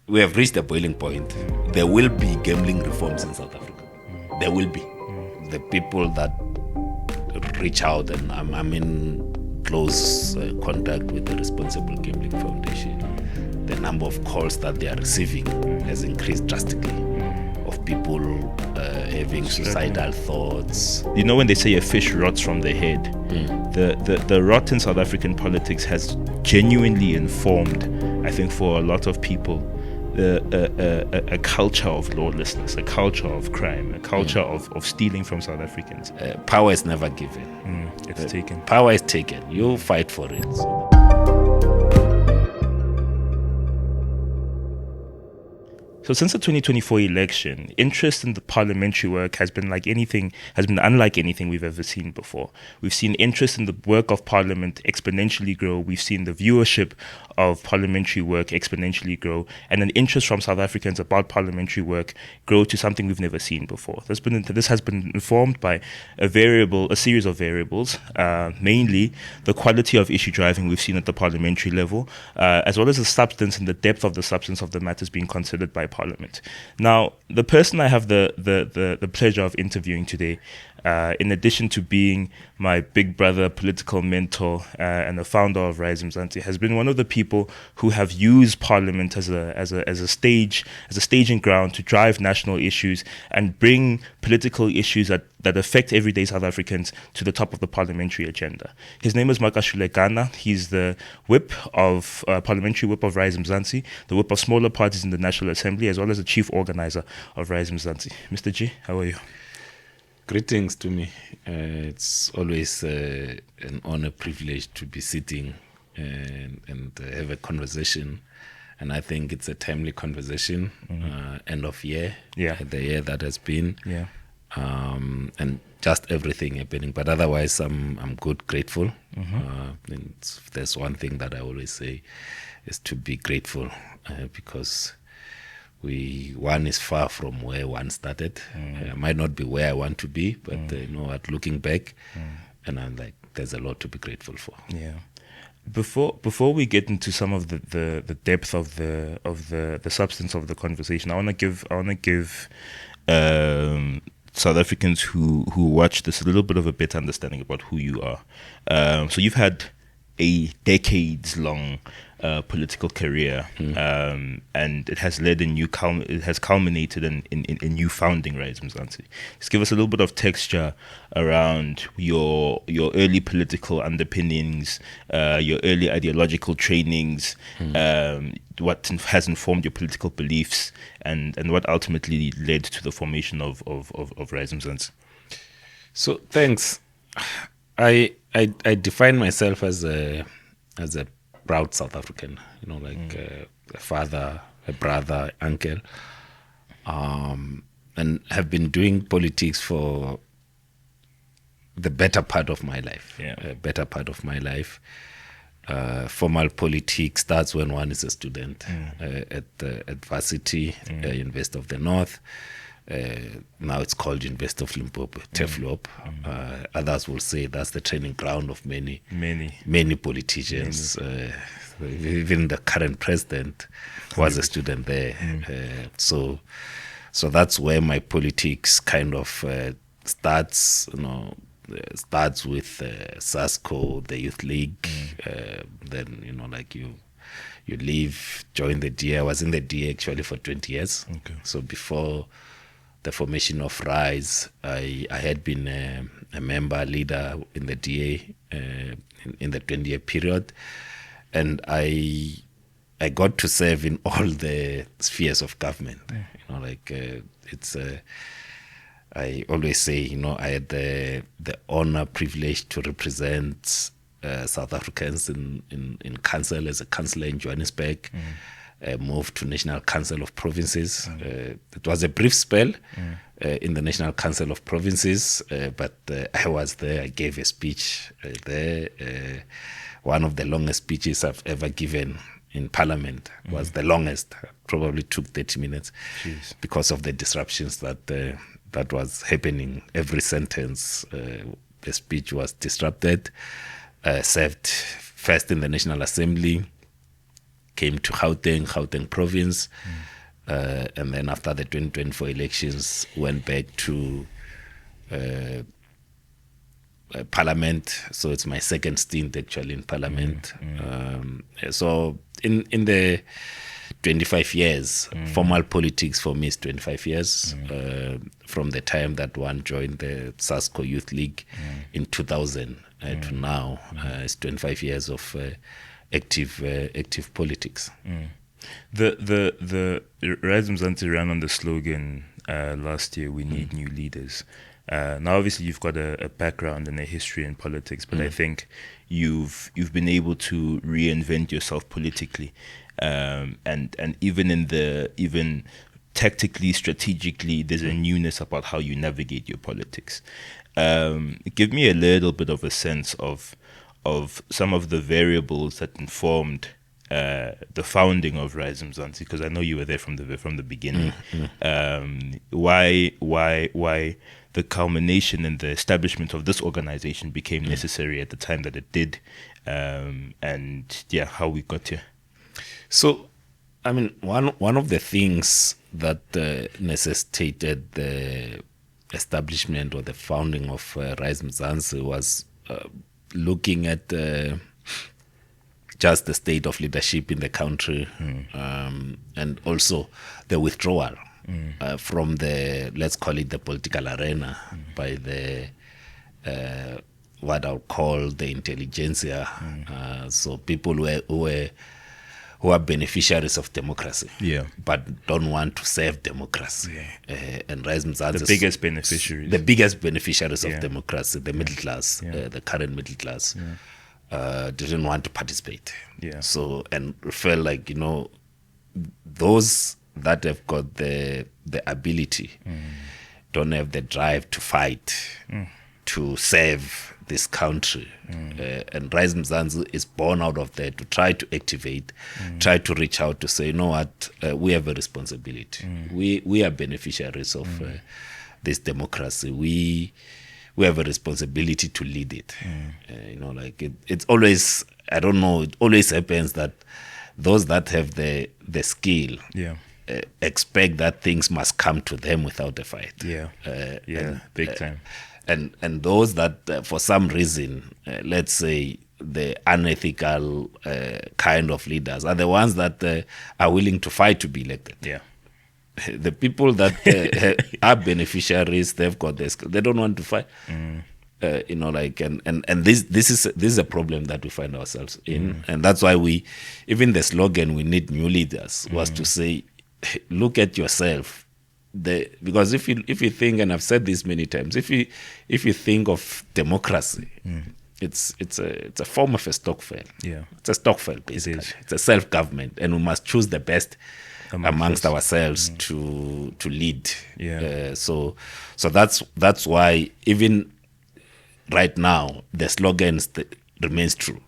we have reached a boiling point. There will be gambling reforms in South Africa. There will be. The people that reach out, and I'm in close contact with the Responsible Gambling Foundation. The number of calls that they are receiving has increased drastically, of people having suicidal thoughts. You know when they say a fish rots from the head, the rot in South African politics has genuinely informed, I think, for a lot of people, a culture of lawlessness, a culture of crime, a culture of stealing from South Africans. Power is never given. It's taken. Power is taken. You fight for it. So since the 2024 election, interest in the parliamentary work has been unlike anything we've ever seen before. We've seen interest in the work of parliament exponentially grow. We've seen the viewership of parliamentary work exponentially grow, and an interest from South Africans about parliamentary work grow to something we've never seen before. This has been informed by a series of variables, mainly the quality of issue driving we've seen at the parliamentary level, as well as the substance and the depth of the substance of the matters being considered by Parliament. Now, the person I have the pleasure of interviewing today, in addition to being my big brother, political mentor, and the founder of Rise Mzansi, has been one of the people who have used Parliament as a staging ground to drive national issues and bring political issues that affect everyday South Africans to the top of the parliamentary agenda. His name is Makashule Gana. He's the parliamentary whip of Rise Mzansi, the whip of smaller parties in the National Assembly, as well as the chief organizer of Rise Mzansi. Mr. G, how are you? Greetings to me. It's always an honor, privilege to be sitting and have a conversation. And I think it's a timely conversation, end of year, the year that has been, and just everything happening. But otherwise, I'm good, grateful. And there's one thing that I always say is to be grateful, because one is far from where one started. I might not be where I want to be, but you know what, looking back, and I'm like, there's a lot to be grateful for. Yeah. Before we get into some of the depth of the substance of the conversation, I want to give South Africans who watch this a little bit of a better understanding about who you are. So you've had a decades-long political career, and it has culminated in you founding Rise Mzansi. Just give us a little bit of texture around your early political underpinnings, your early ideological trainings, what has informed your political beliefs, and what ultimately led to the formation of Rise Mzansi. So thanks. I define myself as a proud South African, you know, like a father, a brother, uncle, and have been doing politics for the better part of my life. Formal politics starts when one is a student at varsity, University of the North. Now it's called University of Limpopo, TEFLOP. Others will say that's the training ground of many politicians. Even the current president was a student there. So that's where my politics kind of starts. You know, starts with SASCO, the Youth League. Then you know, like you leave, join the DA. I was in the DA actually for 20 years. Okay. So before the formation of Rise, I had been a member leader in the DA in the 20-year period, and I got to serve in all the spheres of government. You know, like it's I always say, you know, I had the honor, privilege to represent South Africans in council as a councillor in Johannesburg. Moved to National Council of Provinces. It was a brief spell in the National Council of Provinces, but I was there. I gave a speech there. One of the longest speeches I've ever given in Parliament. Was the longest. Probably took 30 minutes. Jeez. Because of the disruptions that was happening. Every sentence, the speech was disrupted. Served first in the National Assembly, came to Gauteng province, and then after the 2024 elections, went back to Parliament. So it's my second stint actually in Parliament. So in the 25 years, formal politics for me is 25 years. From the time that one joined the SASCO Youth League in 2000 to now, it's 25 years of active politics. The Rise Mzansi ran on the slogan last year, "We need new leaders." Now, obviously, you've got a background and a history in politics, but I think you've been able to reinvent yourself politically, and even tactically, strategically, there's a newness about how you navigate your politics. Give me a little bit of a sense of some of the variables that informed the founding of Rise Mzansi, because I know you were there from the beginning. Why the culmination and the establishment of this organization became necessary at the time that it did, and how we got here. So, I mean, one of the things that necessitated the establishment or the founding of Rise Mzansi was looking at just the state of leadership in the country, and also the withdrawal from the, let's call it the political arena, by the what I'll call the intelligentsia. So people who are beneficiaries of democracy, but don't want to serve democracy. And Rise Mzansi, the biggest beneficiaries of democracy, the middle class, the current middle class, didn't want to participate. So, and felt like, those that have got the ability don't have the drive to fight, to serve this country. And Rise Mzansi is born out of that, to try to activate, try to reach out to say, you know what, we have a responsibility. We are beneficiaries of this democracy. We have a responsibility to lead it. It's always, I don't know, it always happens that those that have the skill expect that things must come to them without a fight. Big time. And those that, for some reason, let's say the unethical kind of leaders, are the ones that are willing to fight to be elected. The people that are beneficiaries, they've got the skill. They don't want to fight. And this is a problem that we find ourselves in, and that's why even the slogan "We need new leaders" was to say, look at yourself. Because if you think, and I've said this many times, if you think of democracy, it's a form of a stokvel. It's a stokvel, basically. It's a self-government, and we must choose the best amongst ourselves to lead. So that's why even right now the slogans remains true.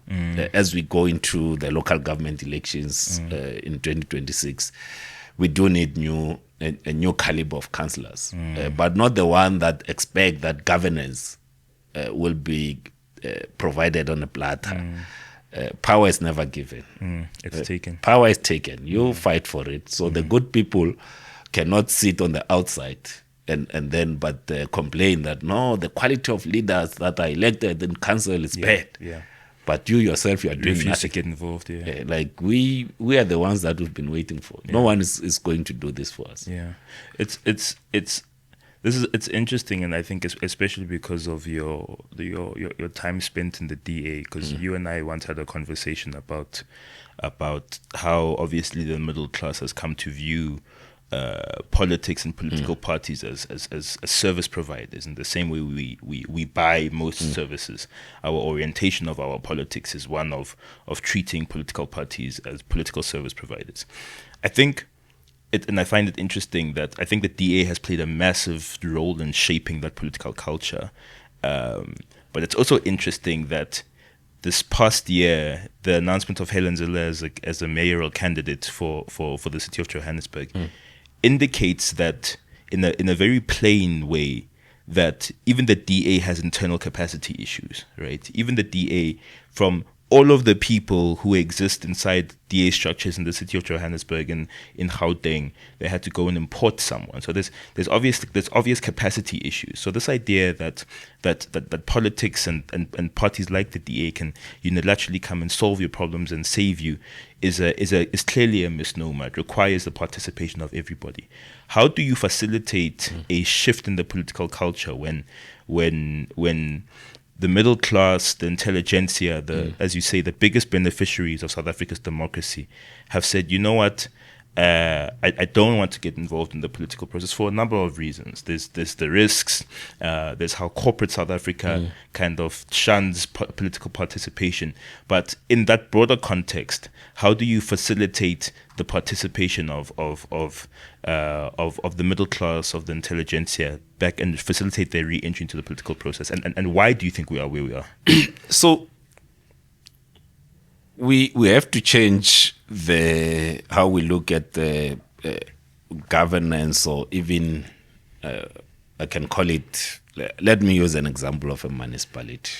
As we go into the local government elections in 2026, we do need a new caliber of councillors, but not the one that expect that governance will be provided on a platter. Power is never given. It's taken. Power is taken. You fight for it. So the good people cannot sit on the outside and then complain that no, the quality of leaders that are elected in council is bad. But you yourself, you are doing nothing. To get involved. Like we are the ones that we've been waiting for. No one is going to do this for us. It's interesting, and I think especially because of your time spent in the DA, because you and I once had a conversation about how obviously the middle class has come to view politics and political parties as service providers. In the same way we buy most services, our orientation of our politics is one of treating political parties as political service providers. I think and I find it interesting that I think the DA has played a massive role in shaping that political culture. But it's also interesting that this past year, the announcement of Helen Zille as a mayoral candidate for the city of Johannesburg indicates that in a very plain way that even the DA has internal capacity issues, right? Even the DA, from all of the people who exist inside DA structures in the city of Johannesburg and in Gauteng, they had to go and import someone. So there's obvious capacity issues. So this idea that politics and parties like the DA can unilaterally come and solve your problems and save you is clearly a misnomer. It requires the participation of everybody. How do you facilitate a shift in the political culture when the middle class, the intelligentsia, as you say, the biggest beneficiaries of South Africa's democracy, have said, you know what, I don't want to get involved in the political process for a number of reasons. There's the risks, there's how corporate South Africa kind of shuns political participation. But in that broader context, how do you facilitate the participation of the middle class, of the intelligentsia, back and facilitate their re-entry into the political process? And why do you think we are where we are? So we have to change how we look at the governance, or even I can call it. Let me use an example of a municipality.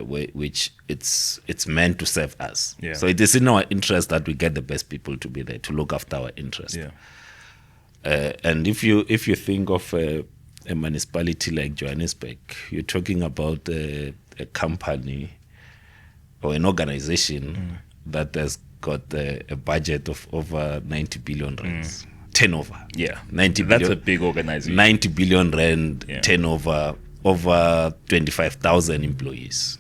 Which it's meant to serve us. Yeah. So it is in our interest that we get the best people to be there to look after our interest. Yeah. And if you think of a municipality like Johannesburg, you're talking about a company or an organization that has got a budget of over 90 billion rands turnover. Yeah, 90 that's billion, a big organization. 90 billion rand turnover, over 25,000 employees.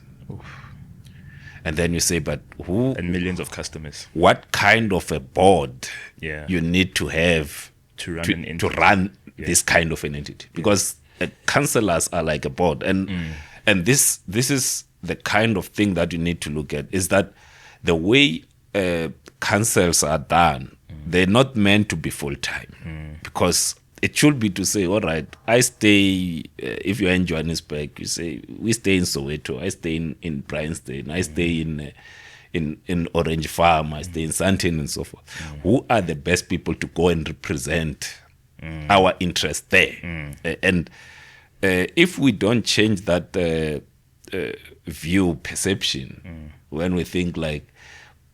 And then you say, but who? And millions of customers. What kind of a board you need to have to run, to run this kind of an entity? Because councillors are like a board. And this is the kind of thing that you need to look at, is that the way councils are done, they're not meant to be full-time. Because it should be to say, all right, I stay, if you're in Johannesburg, you say, we stay in Soweto, I stay in Bryanston, I stay in Orange Farm, I stay in Sandton, and so forth. Who are the best people to go and represent our interest there? And if we don't change that perception, when we think like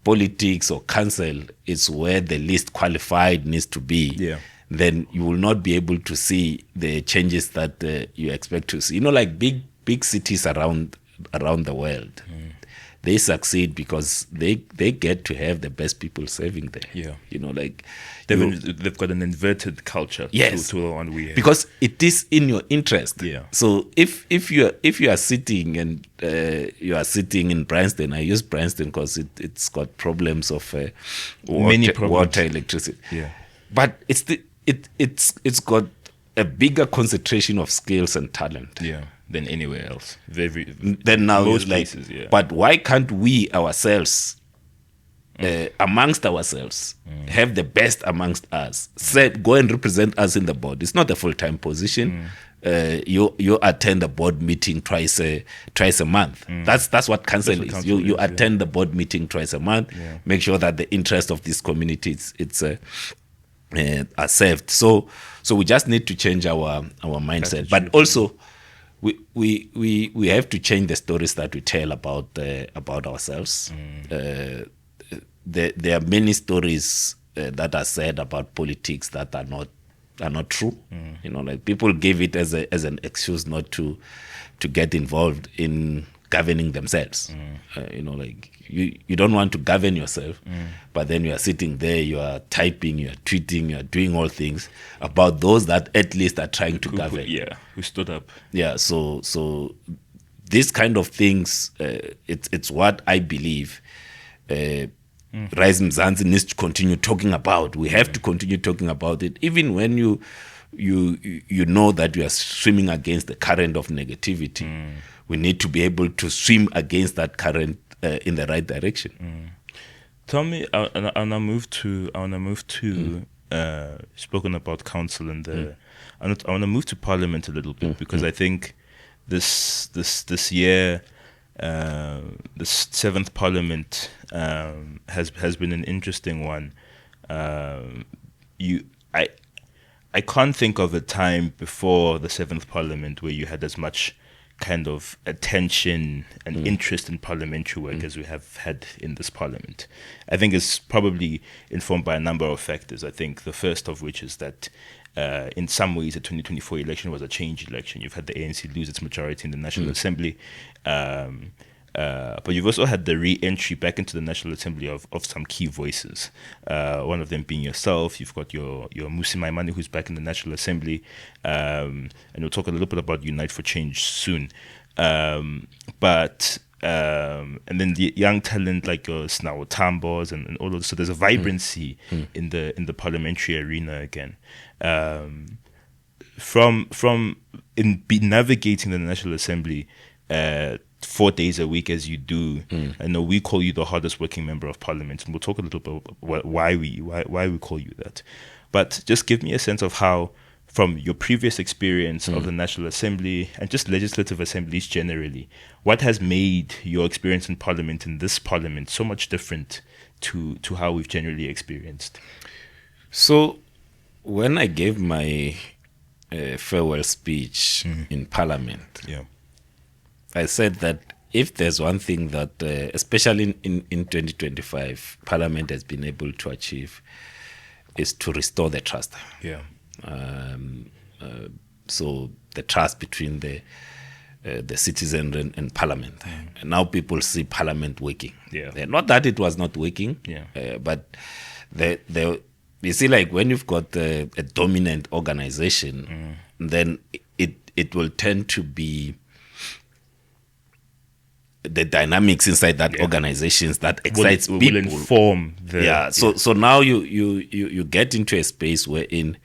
politics or council is where the least qualified needs to be, then you will not be able to see the changes that you expect to see. You know, like big cities around the world, they succeed because they get to have the best people serving there. Yeah, you know, like they've got an inverted culture. Yes, to the one we have. Because it is in your interest. Yeah. So if you are sitting and you are sitting in Bryanston, I use Bryanston because it's got problems of water, electricity. Yeah. But it's got a bigger concentration of skills and talent. Yeah. Than anywhere else. Then now most it's like, places, but why can't we ourselves, amongst ourselves, have the best amongst us? Go and represent us in the board. It's not a full-time position. You attend the board meeting twice a month. That's what council is. You attend the board meeting twice a month. Yeah. Make sure that the interest of this community are served. So we just need to change our mindset, but also we have to change the stories that we tell about ourselves. There are many stories that are said about politics that are not true. You know, like people give it as an excuse not to get involved in governing themselves. You know, like you don't want to govern yourself, but then you are sitting there, you are typing, you are tweeting, you are doing all things about those that at least are trying to govern. Who stood up. Yeah, so these kind of things, it's what I believe Rise Mzansi needs to continue talking about. We have to continue talking about it, even when you know that you are swimming against the current of negativity. We need to be able to swim against that current in the right direction. Tell me, I want to move to spoken about council and I want to move to parliament a little bit, because I think this year, the seventh parliament has been an interesting one. I can't think of a time before the seventh parliament where you had as much kind of attention and interest in parliamentary work as we have had in this parliament. I think it's probably informed by a number of factors. I think the first of which is that in some ways the 2024 election was a change election. You've had the ANC lose its majority in the National Assembly. But you've also had the re-entry back into the National Assembly of some key voices. One of them being yourself. You've got your Musi Maimane, who's back in the National Assembly. And we'll talk a little bit about Unite for Change soon. And then the young talent like your Snawo Tambos and all of this. So there's a vibrancy in the parliamentary arena again. From navigating the National Assembly 4 days a week as you do, I know we call you the hardest working member of parliament, and we'll talk a little bit about why we call you that. But just give me a sense of how, from your previous experience of the National Assembly and just legislative assemblies generally, what has made your experience in parliament, in this parliament, so much different to how we've generally experienced? So when I gave my farewell speech in parliament, I said that if there's one thing that, especially in 2025, Parliament has been able to achieve, is to restore the trust. So the trust between the citizen and Parliament. And now people see Parliament working. Not that it was not working, but you see, like when you've got a dominant organization, then it will tend to be the dynamics inside that organizations that excites people. Will inform the So now you get into a space wherein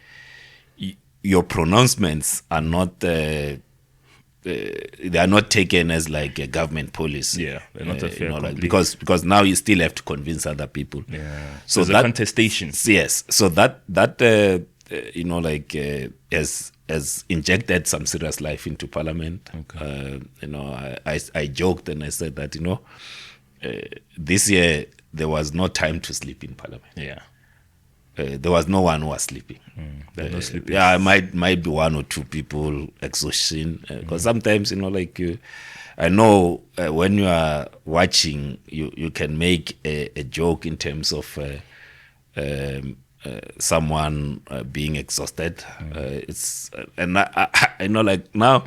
your pronouncements are not they are not taken as like a government policy. They're not a fair because now you still have to convince other people. So there's a contestation. Yes. So that has injected some serious life into Parliament. I joked and I said that this year there was no time to sleep in Parliament. There was no one who was sleeping. No sleeping. Might be one or two people exhaustion because sometimes I know when you are watching, you can make a joke in terms of someone being exhausted. And I know, like now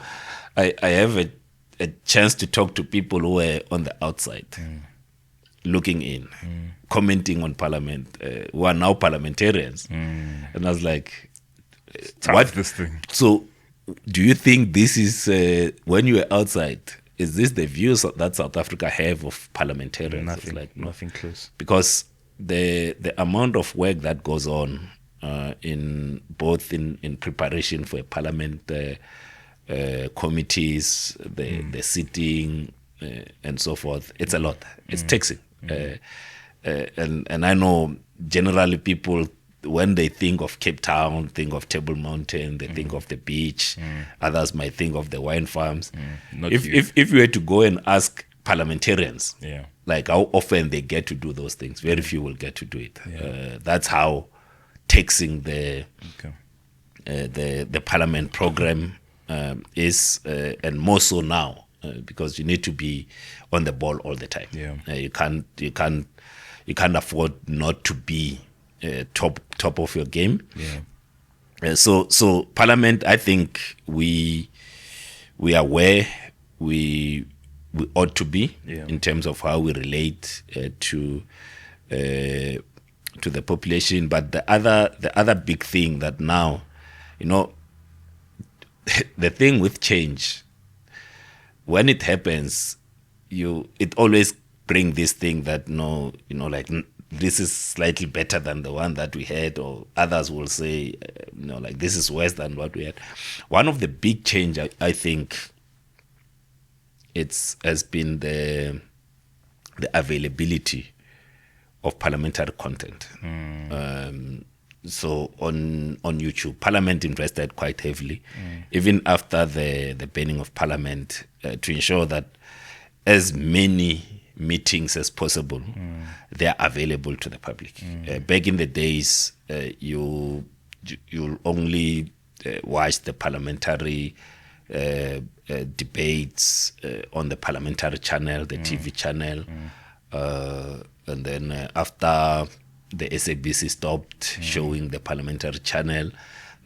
I have a chance to talk to people who are on the outside, looking in, commenting on Parliament, who are now parliamentarians. And I was like, what this thing? So do you think this is, when you are outside, is this the views that South Africa have of parliamentarians? Nothing close. Because the amount of work that goes on in preparation for a parliament committees, the sitting and so forth, it's a lot. It's taxing. And I know generally people, when they think of Cape Town, think of Table Mountain, they think of the beach. Others might think of the wine farms. If you were to go and ask parliamentarians, like how often they get to do those things, very few will get to do it. That's how taxing the parliament program is, and more so now, because you need to be on the ball all the time. You can't afford not to be top of your game. So Parliament, I think we are where we ought to be in terms of how we relate to the population. But the other big thing that now, the thing with change, when it happens, it always bring this thing that this is slightly better than the one that we had, or others will say, like this is worse than what we had. One of the big change, I think, has been the availability of parliamentary content. So on YouTube, Parliament invested quite heavily, even after the banning of Parliament, to ensure that as many meetings as possible, they are available to the public. Back in the days, you'll only watch the parliamentary debates on the parliamentary channel, the TV channel. And then after the SABC stopped showing the parliamentary channel,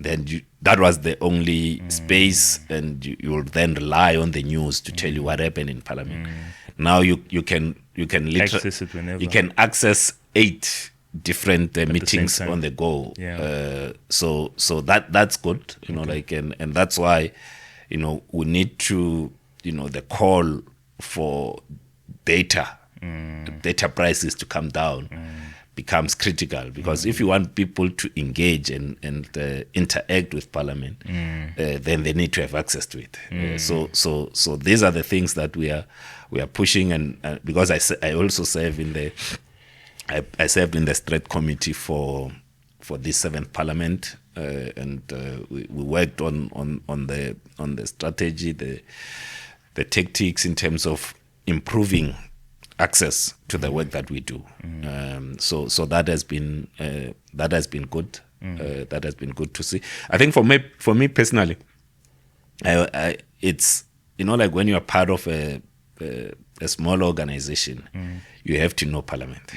then that was the only space, and you will then rely on the news to tell you what happened in parliament. Now you can access it whenever. you can access 8 different meetings on the go. So that's good, like, and that's why, we need to, the call for data prices to come down becomes critical, because if you want people to engage and interact with parliament, then they need to have access to it. So these are the things that we are pushing, and because I also serve in the I served in the Strat Committee for this 7th Parliament, and we worked on the strategy, the tactics in terms of improving access to the work that we do. So that has been good. That has been good to see. I think for me personally, it's like when you are part of a small organization, you have to know parliament.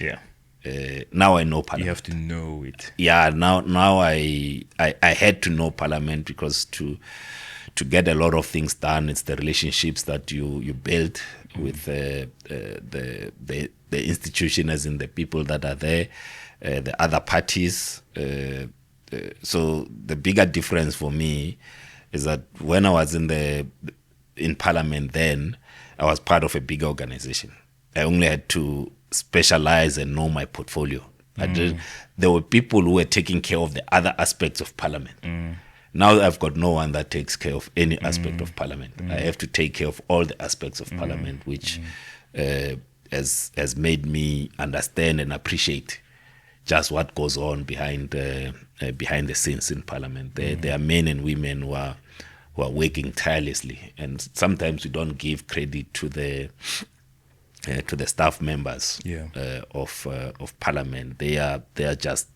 Now I know parliament. You have to know it. Now I had to know parliament, because to get a lot of things done, it's the relationships that you build with the institution, as in the people that are there, the other parties. So the bigger difference for me is that when I was in parliament, then I was part of a bigger organization. I only had to specialize and know my portfolio. There were people who were taking care of the other aspects of parliament. Now I've got no one that takes care of any aspect of parliament. I have to take care of all the aspects of parliament, which has made me understand and appreciate just what goes on behind the scenes in parliament. There are men and women who are working tirelessly, and sometimes we don't give credit to the staff members of parliament. They are just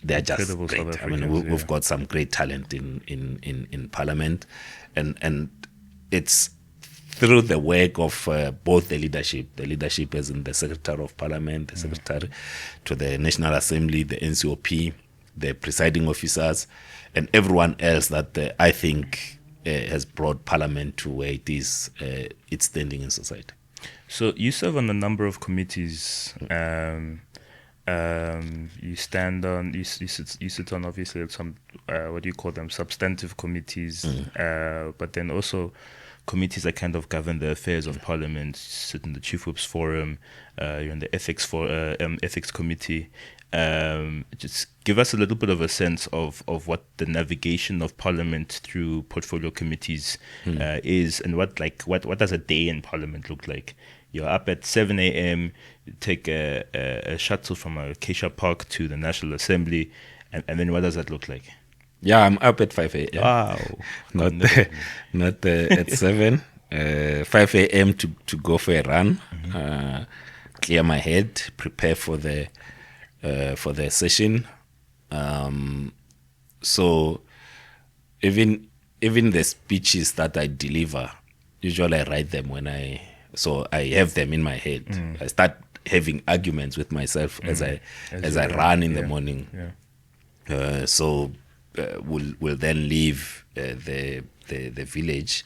great. I mean, we've got some great talent in parliament, and it's through the work of both the leadership as in the Secretary of Parliament, the Secretary to the National Assembly, the NCOP, the presiding officers, and everyone else that I think has brought parliament to where it is, its standing in society. So you serve on a number of committees. You sit on obviously some what do you call them, substantive committees, but then also committees that kind of govern the affairs of parliament. You sit in the Chief Whip's Forum, you're in the ethics committee. Just give us a little bit of a sense of what the navigation of parliament through portfolio committees is, and what does a day in parliament look like? You're up at 7 a.m., you take a shuttle from Acacia Park to the National Assembly, and then what does that look like? Yeah, I'm up at 5 a.m. Wow. Not at 7. 5 a.m. to go for a run, clear my head, prepare for the session. So even the speeches that I deliver, usually I write them so I have them in my head. I start having arguments with myself as I run in the morning. So we'll then leave the village,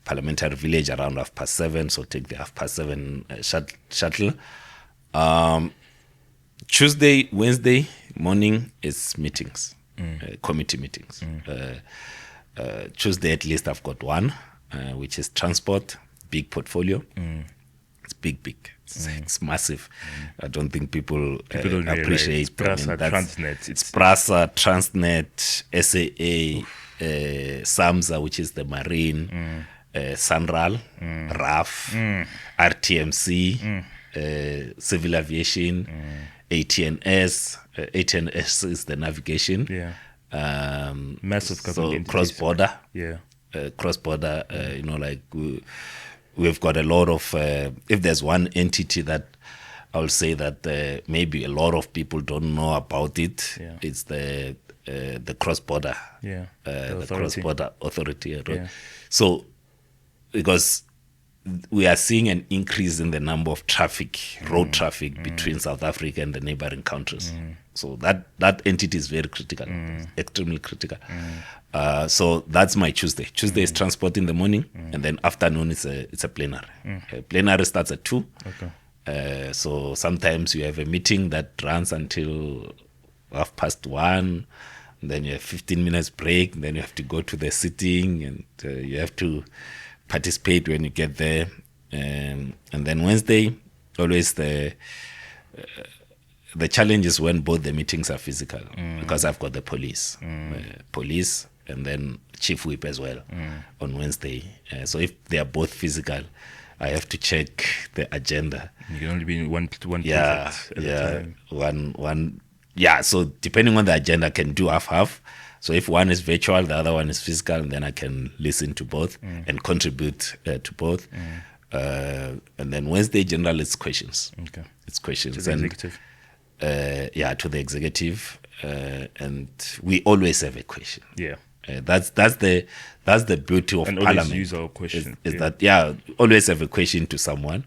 parliamentary village, around 7:30. So take the 7:30 shuttle. Tuesday, Wednesday morning is meetings, committee meetings. Tuesday at least I've got one, which is transport, big portfolio. It's big. It's massive. I don't think people don't appreciate. It's Prasa, Transnet. It's Prasa, Transnet, SAA, SAMSA, which is the marine, Sanral, RAF, RTMC, civil aviation, ATNS. ATNS is the navigation. Massive government. So cross-border. Cross-border, we've got a lot of, if there's one entity that I'll say that maybe a lot of people don't know about it. Yeah. It's the cross-border, Yeah. the cross-border authority. Yeah. So, because we are seeing an increase in the number of road traffic between South Africa and the neighboring countries. So that entity is very critical, extremely critical. So that's my Tuesday. Tuesday is transport in the morning, and then afternoon it's a plenary. Plenary starts at 2. Okay. So sometimes you have a meeting that runs until 1:30. Then you have 15 minutes break. Then you have to go to the sitting, and you have to participate when you get there. And then Wednesday, always the challenge is when both the meetings are physical, because I've got the police, and then chief whip as well on Wednesday. So if they are both physical, I have to check the agenda. You can only be in one Yeah, project at a time. one. Yeah, so depending on the agenda, I can do half. So if one is virtual, the other one is physical, and then I can listen to both and contribute to both. And then Wednesday, general, it's questions. Okay. It's questions. To the executive. To the executive, and we always have a question. Yeah. That's the beauty of And Parliament. always use our question. Is that always have a question to someone.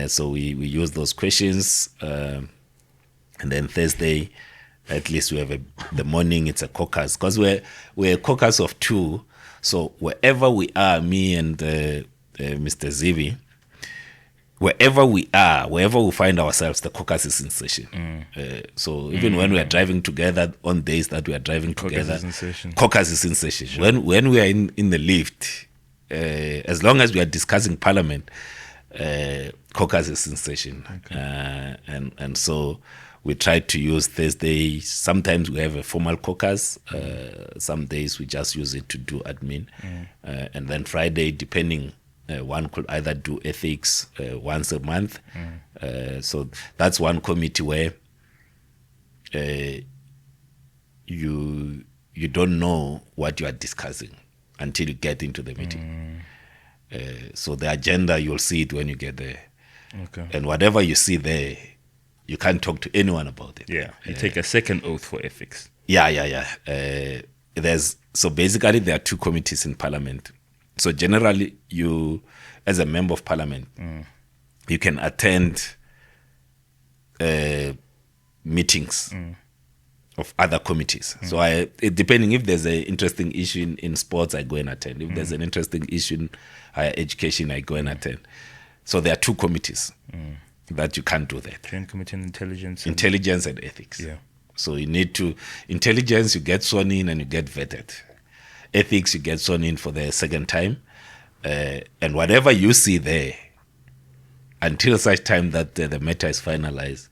So we use those questions, and then Thursday, at least we have the morning. It's a caucus, because we're a caucus of 2. So wherever we are, me and Mr. Zivi, wherever we find ourselves, the caucus is in session. So even when we are driving together, on days that we are driving together, caucus is in session. Sure. When we are in the lift, as long as we are discussing Parliament, caucus is in session. Okay. And so we try to use Thursday. Sometimes we have a formal caucus. Some days we just use it to do admin. And then Friday, depending, one could either do ethics once a month. So that's one committee where you don't know what you are discussing until you get into the meeting. So the agenda, you'll see it when you get there. Okay. And whatever you see there, you can't talk to anyone about it. Yeah. You take a second oath for ethics. Yeah. So basically there are 2 committees in Parliament. So generally, you, as a member of Parliament, you can attend meetings of other committees. So depending if there's an interesting issue in sports, I go and attend. If there's an interesting issue in higher education, I go and attend. So there are 2 committees that you can't do that. Joint Committee on Intelligence. Intelligence and ethics. Yeah. So you need to, intelligence, you get sworn in and you get vetted. Ethics, you get sworn in for the second time. And whatever you see there, until such time that the matter is finalized,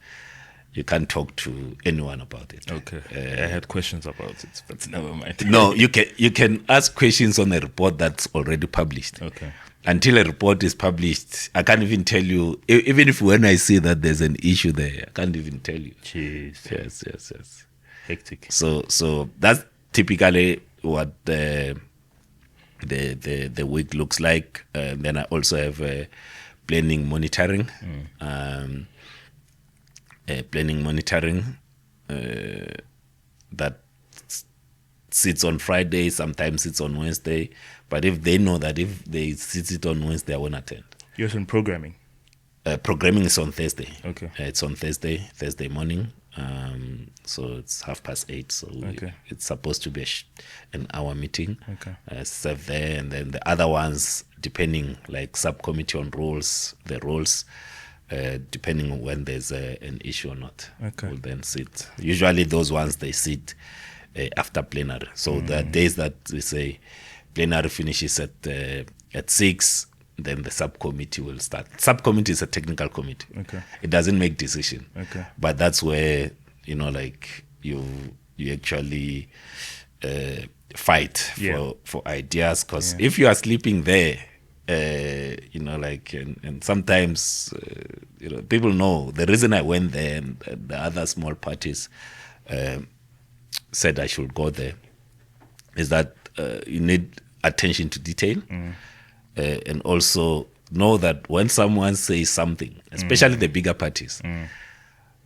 you can't talk to anyone about it. Okay. I had questions about it, but never mind. No, you can ask questions on a report that's already published. Okay. Until a report is published, I can't even tell you, even if when I see that there's an issue there, I can't even tell you. Jeez. Yes. Hectic. So that's typically what the week looks like. Then I also have planning monitoring. Planning monitoring that sits on Friday, sometimes it's on Wednesday. But if they know that if they sit it on Wednesday, I won't attend. You're in programming? Programming is on Thursday. Okay. It's on Thursday morning. So it's 8:30. So it's supposed to be an hour meeting. Okay. Serve there, and then the other ones, depending, like subcommittee on roles, the roles, depending on when there's an issue or not, will then sit. Usually those ones, they sit after plenary. So the days that we say plenary finishes at 6, then the subcommittee will start. Subcommittee is a technical committee. Okay. It doesn't make decision. Okay. But that's where, like you actually fight for ideas, because if you are sleeping there, and sometimes people know the reason I went there, and the other small parties said I should go there, is that you need attention to detail, and also know that when someone says something, especially the bigger parties,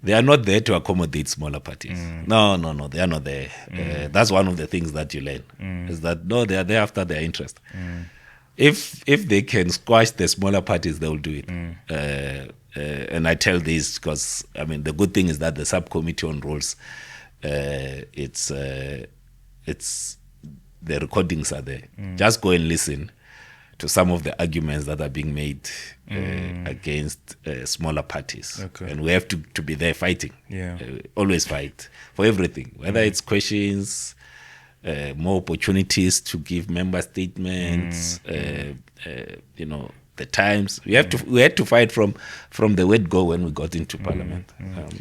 they are not there to accommodate smaller parties. No, they are not there. That's one of the things that you learn, is that no, they are there after their interest. If they can squash the smaller parties, they will do it. And I tell this because, I mean, the good thing is that the subcommittee on rules, it's the recordings are there. Just go and listen to some of the arguments that are being made against smaller parties. Okay. And we have to be there fighting. Yeah. Always fight for everything, whether it's questions, more opportunities to give member statements, the times. We had to fight from the word go when we got into parliament,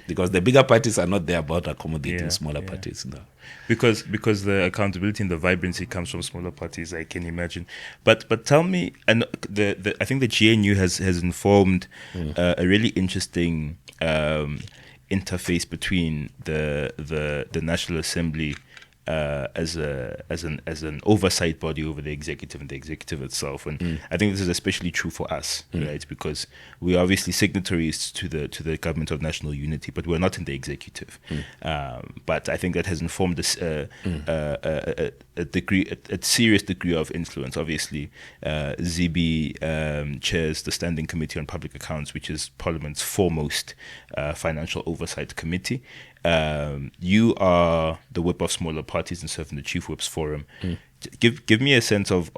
because the bigger parties are not there about accommodating smaller parties. No. Because the accountability and the vibrancy comes from smaller parties, I can imagine. But tell me, and I think the GNU has informed a really interesting interface between the National Assembly as an oversight body over the executive and the executive itself, and I think this is especially true for us, right? Because we are obviously signatories to the government of national unity, but we're not in the executive. But I think that has informed us a serious degree of influence. Obviously, Zibi chairs the Standing Committee on Public Accounts, which is Parliament's foremost financial oversight committee. You are the whip of smaller parties and serve in the Chief Whips Forum. Give me a sense of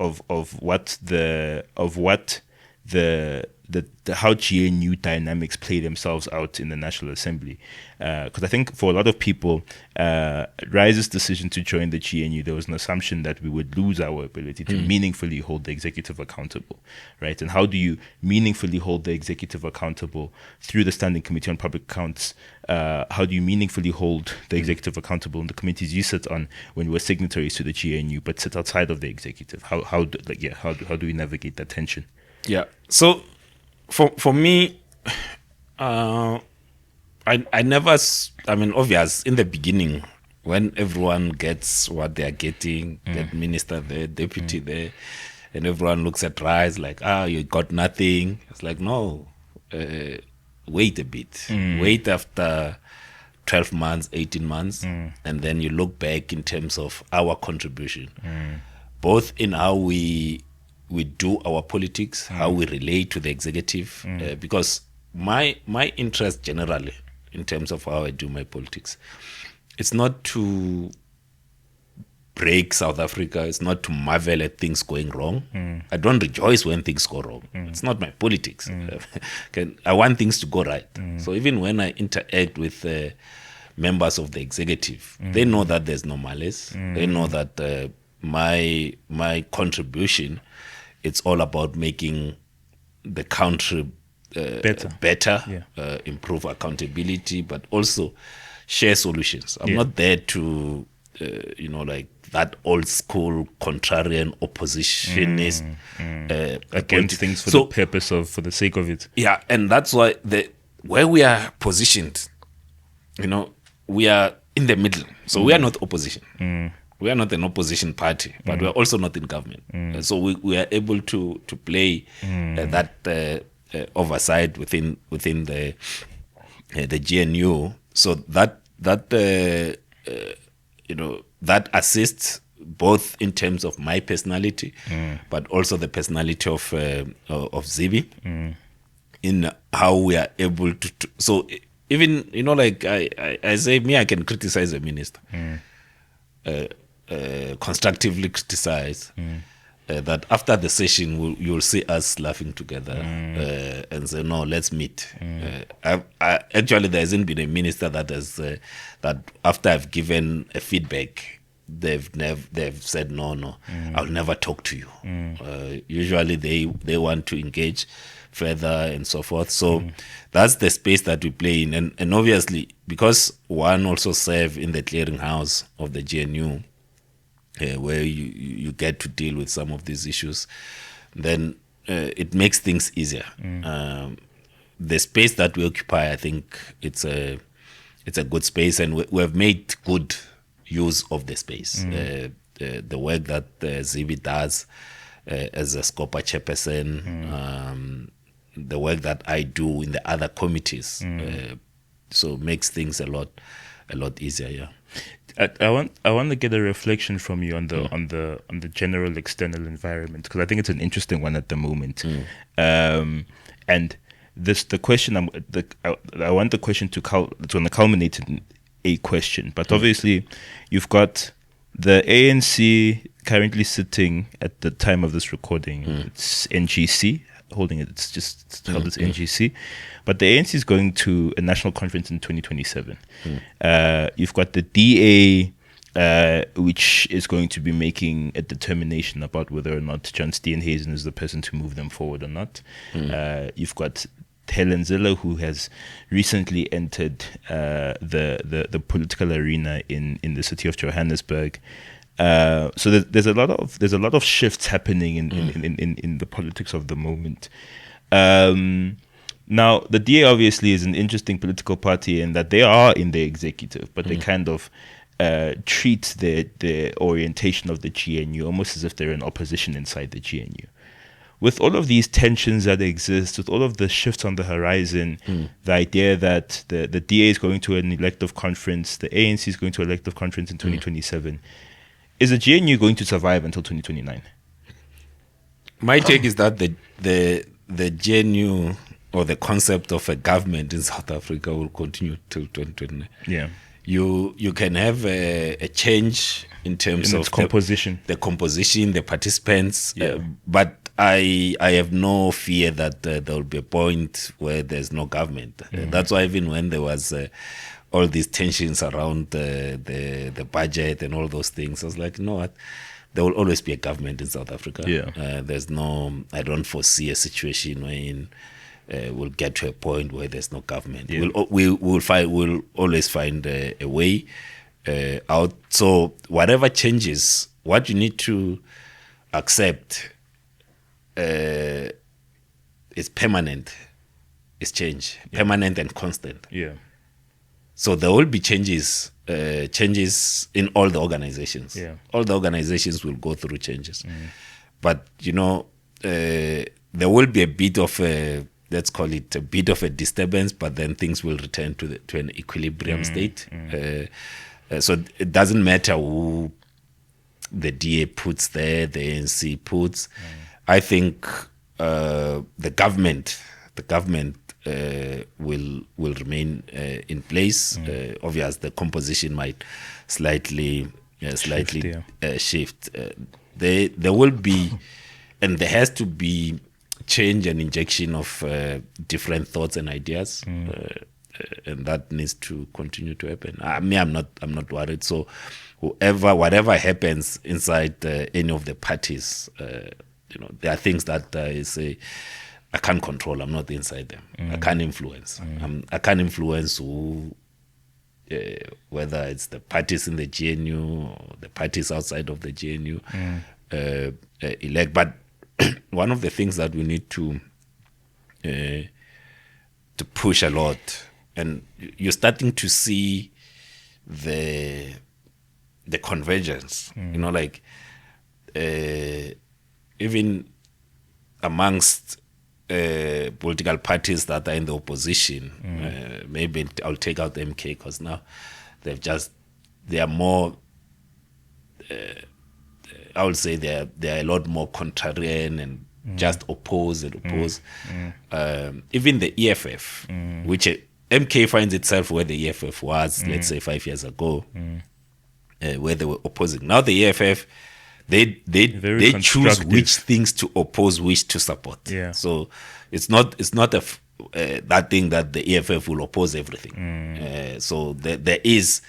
how GNU dynamics play themselves out in the National Assembly, because I think for a lot of people, Rise's decision to join the GNU, there was an assumption that we would lose our ability to meaningfully hold the executive accountable, right? And how do you meaningfully hold the executive accountable through the Standing Committee on Public Accounts? How do you meaningfully hold the executive accountable in the committees you sit on when you were signatories to the GNU but sit outside of the executive? How do we navigate that tension? Yeah. So for me, I never, I mean, obvious in the beginning, when everyone gets what they are getting, get minister there, deputy there, and everyone looks at Rise like, you got nothing. It's like, no, wait a bit. Wait after 12 months, 18 months, and then you look back in terms of our contribution, both in how we do our politics, how we relate to the executive, because my interest generally in terms of how I do my politics, it's not to break South Africa, it's not to marvel at things going wrong. I don't rejoice when things go wrong. It's not my politics. I want things to go right. So even when I interact with members of the executive, they know that there's no malice. They know that my contribution, it's all about making the country better, improve accountability, but also share solutions. I'm not there to, like that old school contrarian oppositionist against things for the sake of it. Yeah, and that's why where we are positioned, we are in the middle. So we are not opposition. We are not an opposition party, but we are also not in government. So we are able to play that oversight within the GNU. So that that assists both in terms of my personality, but also the personality of Zibi, in how we are able to. So even like I say, I can criticize a minister. Constructively criticize, that after the session you'll see us laughing together and say, no, let's meet. Actually, there hasn't been a minister that has that after I've given a feedback, they've said no, I'll never talk to you. Usually they want to engage further and so forth. So that's the space that we play in, and obviously because one also serve in the clearinghouse of the GNU, where you get to deal with some of these issues, then it makes things easier. The space that we occupy, I think it's a good space, and we have made good use of the space. The work that Zibi does as a SCOPA chairperson, the work that I do in the other committees. So makes things a lot easier. Yeah. I want to get a reflection from you on the general external environment, because I think it's an interesting one at the moment. And the question I want the question it's going to culminate in a question, but obviously you've got the ANC currently sitting at the time of this recording. It's NGC holding it. It's held as NGC, but the ANC is going to a national conference in 2027. You've got the DA, which is going to be making a determination about whether or not John Steenhuisen is the person to move them forward or not. You've got Helen Zille, who has recently entered the political arena in the city of Johannesburg. So there's a lot of shifts happening in the politics of the moment. Now the DA obviously is an interesting political party in that they are in the executive, but they kind of treat the orientation of the GNU almost as if they're in opposition inside the GNU. With all of these tensions that exist, with all of the shifts on the horizon, the idea that the DA is going to an elective conference, the ANC is going to an elective conference in 2027, is the GNU going to survive until 2029? My take is that the GNU, or the concept of a government in South Africa, will continue till 2029. Yeah. You can have a change in terms of composition, the participants, but I have no fear that there will be a point where there's no government. That's why even when there was all these tensions around the budget and all those things, I was like, you know what? There will always be a government in South Africa. Yeah. I don't foresee a situation wherein we'll get to a point where there's no government. Yeah. We'll always find a way out. So whatever changes, what you need to accept is permanent. Is change, permanent and constant. Yeah. So there will be changes in all the organizations. Yeah. All the organizations will go through changes, but there will be a bit of let's call it a bit of a disturbance, but then things will return to an equilibrium state. So it doesn't matter who the DA puts there, the ANC puts. I think the government will remain in place. Obviously, the composition might slightly shift. There will be, and there has to be, change and injection of different thoughts and ideas, and that needs to continue to happen. I'm not worried. So, whatever happens inside any of the parties, there are things that I can't control. I'm not inside them. I can't influence. I can't influence who, whether it's the parties in the GNU or the parties outside of the GNU elect. But one of the things that we need to push a lot, and you're starting to see the convergence. Even amongst political parties that are in the opposition, maybe I'll take out MK because now they are more. I would say they are a lot more contrarian and just oppose. Even the EFF, which MK finds itself where the EFF was, let's say 5 years ago, where they were opposing. Now the EFF, they choose which things to oppose, which to support. Yeah. So it's not that thing that the EFF will oppose everything. So there is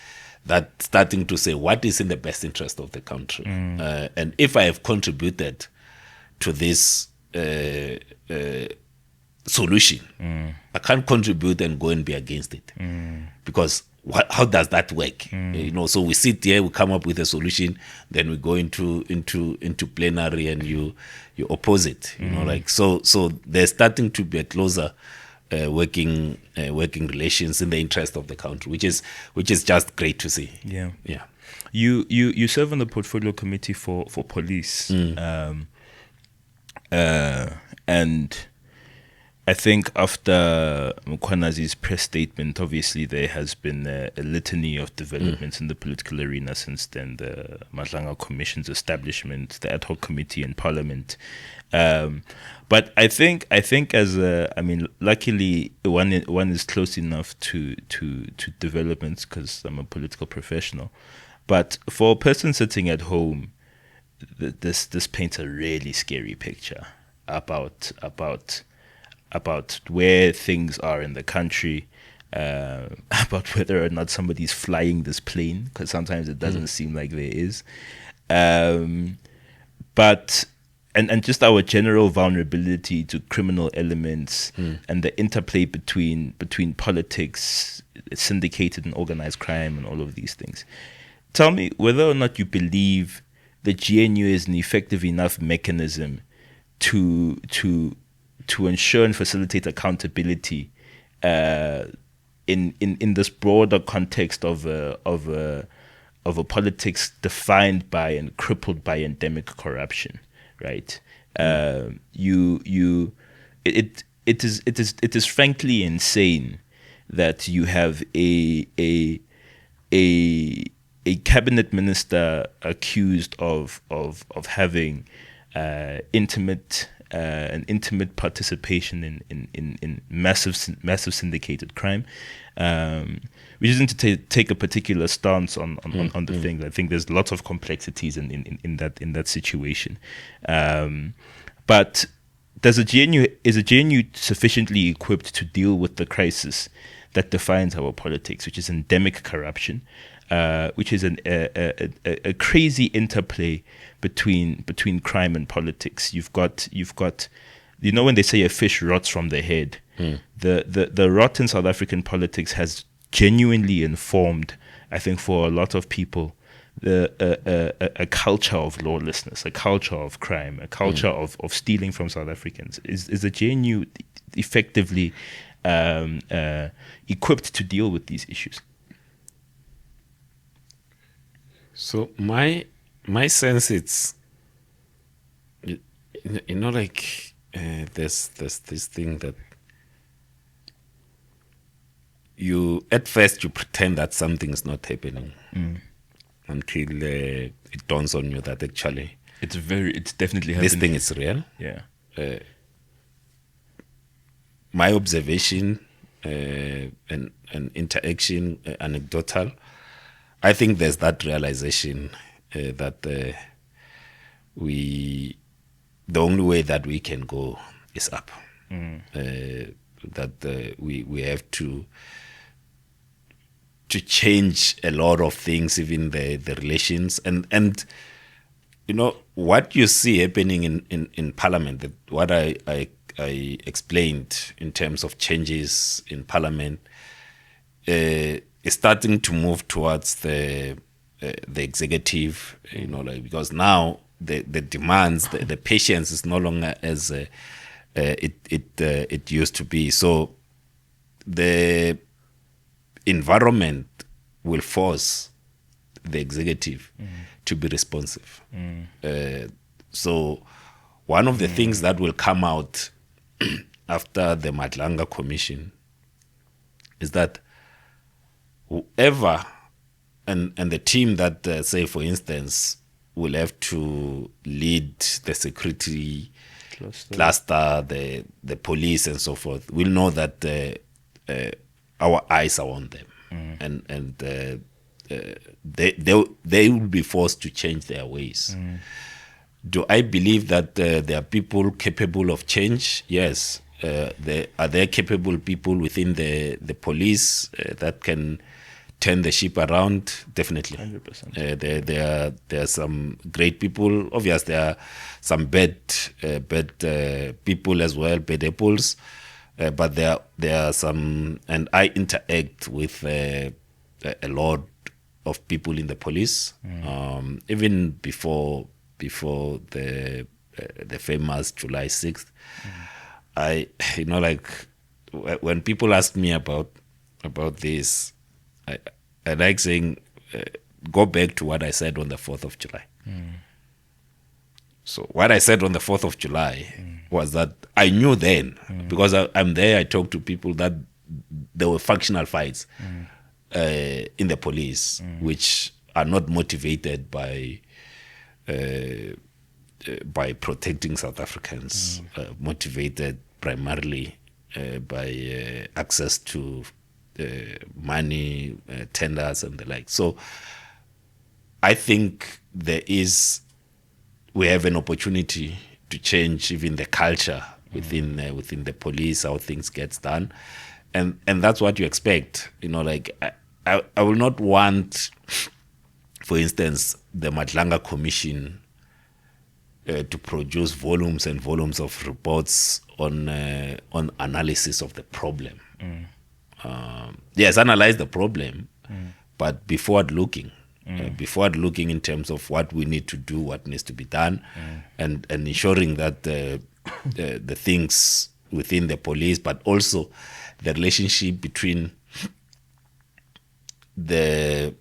that starting to say what is in the best interest of the country, and if I have contributed to this solution, I can't contribute and go and be against it, because how does that work? So we sit here, we come up with a solution, then we go into plenary and you oppose it. So there's starting to be a closer working relations in the interest of the country, which is just great to see. Yeah. Yeah. You serve on the portfolio committee for police. And I think after Mkhwanazi's press statement, obviously there has been a litany of developments in the political arena since then. The Madlanga Commission's establishment, the ad hoc committee in Parliament. But I think luckily one is close enough to developments because I'm a political professional. But for a person sitting at home, this paints a really scary picture about where things are in the country, about whether or not somebody's flying this plane, because sometimes it doesn't seem like there is. But just our general vulnerability to criminal elements and the interplay between politics, syndicated and organized crime, and all of these things. Tell me whether or not you believe the GNU is an effective enough mechanism to ensure and facilitate accountability in this broader context of a politics defined by and crippled by endemic corruption, right? It is frankly insane that you have a cabinet minister accused of having intimate participation in massive syndicated crime, which isn't to take a particular stance on the thing. I think there's lots of complexities in that situation, but is a GNU sufficiently equipped to deal with the crisis that defines our politics, which is endemic corruption, which is a crazy interplay between crime and politics. You've got when they say a fish rots from the head, the rot in South African politics has genuinely informed, I think, for a lot of people, a culture of lawlessness, a culture of crime, a culture of stealing from South Africans. Is the GNU effectively equipped to deal with these issues? So my sense, it's there's this thing that you at first you pretend that something is not happening until it dawns on you that actually it's definitely happening. This thing is real. Yeah. My observation and interaction, anecdotal, I think there's that realization that the only way that we can go is up. That we have to change a lot of things, even the relations and what you see happening in Parliament. What I explained in terms of changes in Parliament is starting to move towards the executive, because now the demands, the patience is no longer as it used to be. So the environment will force the executive to be responsive. So one of the things that will come out after the Madlanga Commission is that whoever and the team that say, for instance, will have to lead the security cluster, the police and so forth, will know that our eyes are on them, and they will be forced to change their ways. Do I believe that there are people capable of change? Yes. Are there capable people within the police that can turn the ship around? Definitely. 100%. There are some great people. Obviously, there are some bad people as well, bad apples. But there are some, and I interact with a lot of people in the police, even before the famous July 6th. I when people ask me about this, I like saying, go back to what I said on the 4th of July. So what I said on the 4th of July was that I knew then, because I'm there, I talked to people, that there were factional fights in the police, which are not motivated by protecting South Africans, motivated primarily by access to money, tenders, and the like. So I think we have an opportunity to change even the culture within the police, how things gets done, and that's what you expect. Like I will not want, for instance, the Madlanga Commission to produce volumes and volumes of reports on analysis of the problem. Yes, analyze the problem, but be forward-looking. Be forward-looking in terms of what we need to do, what needs to be done, and ensuring that the things within the police, but also the relationship between the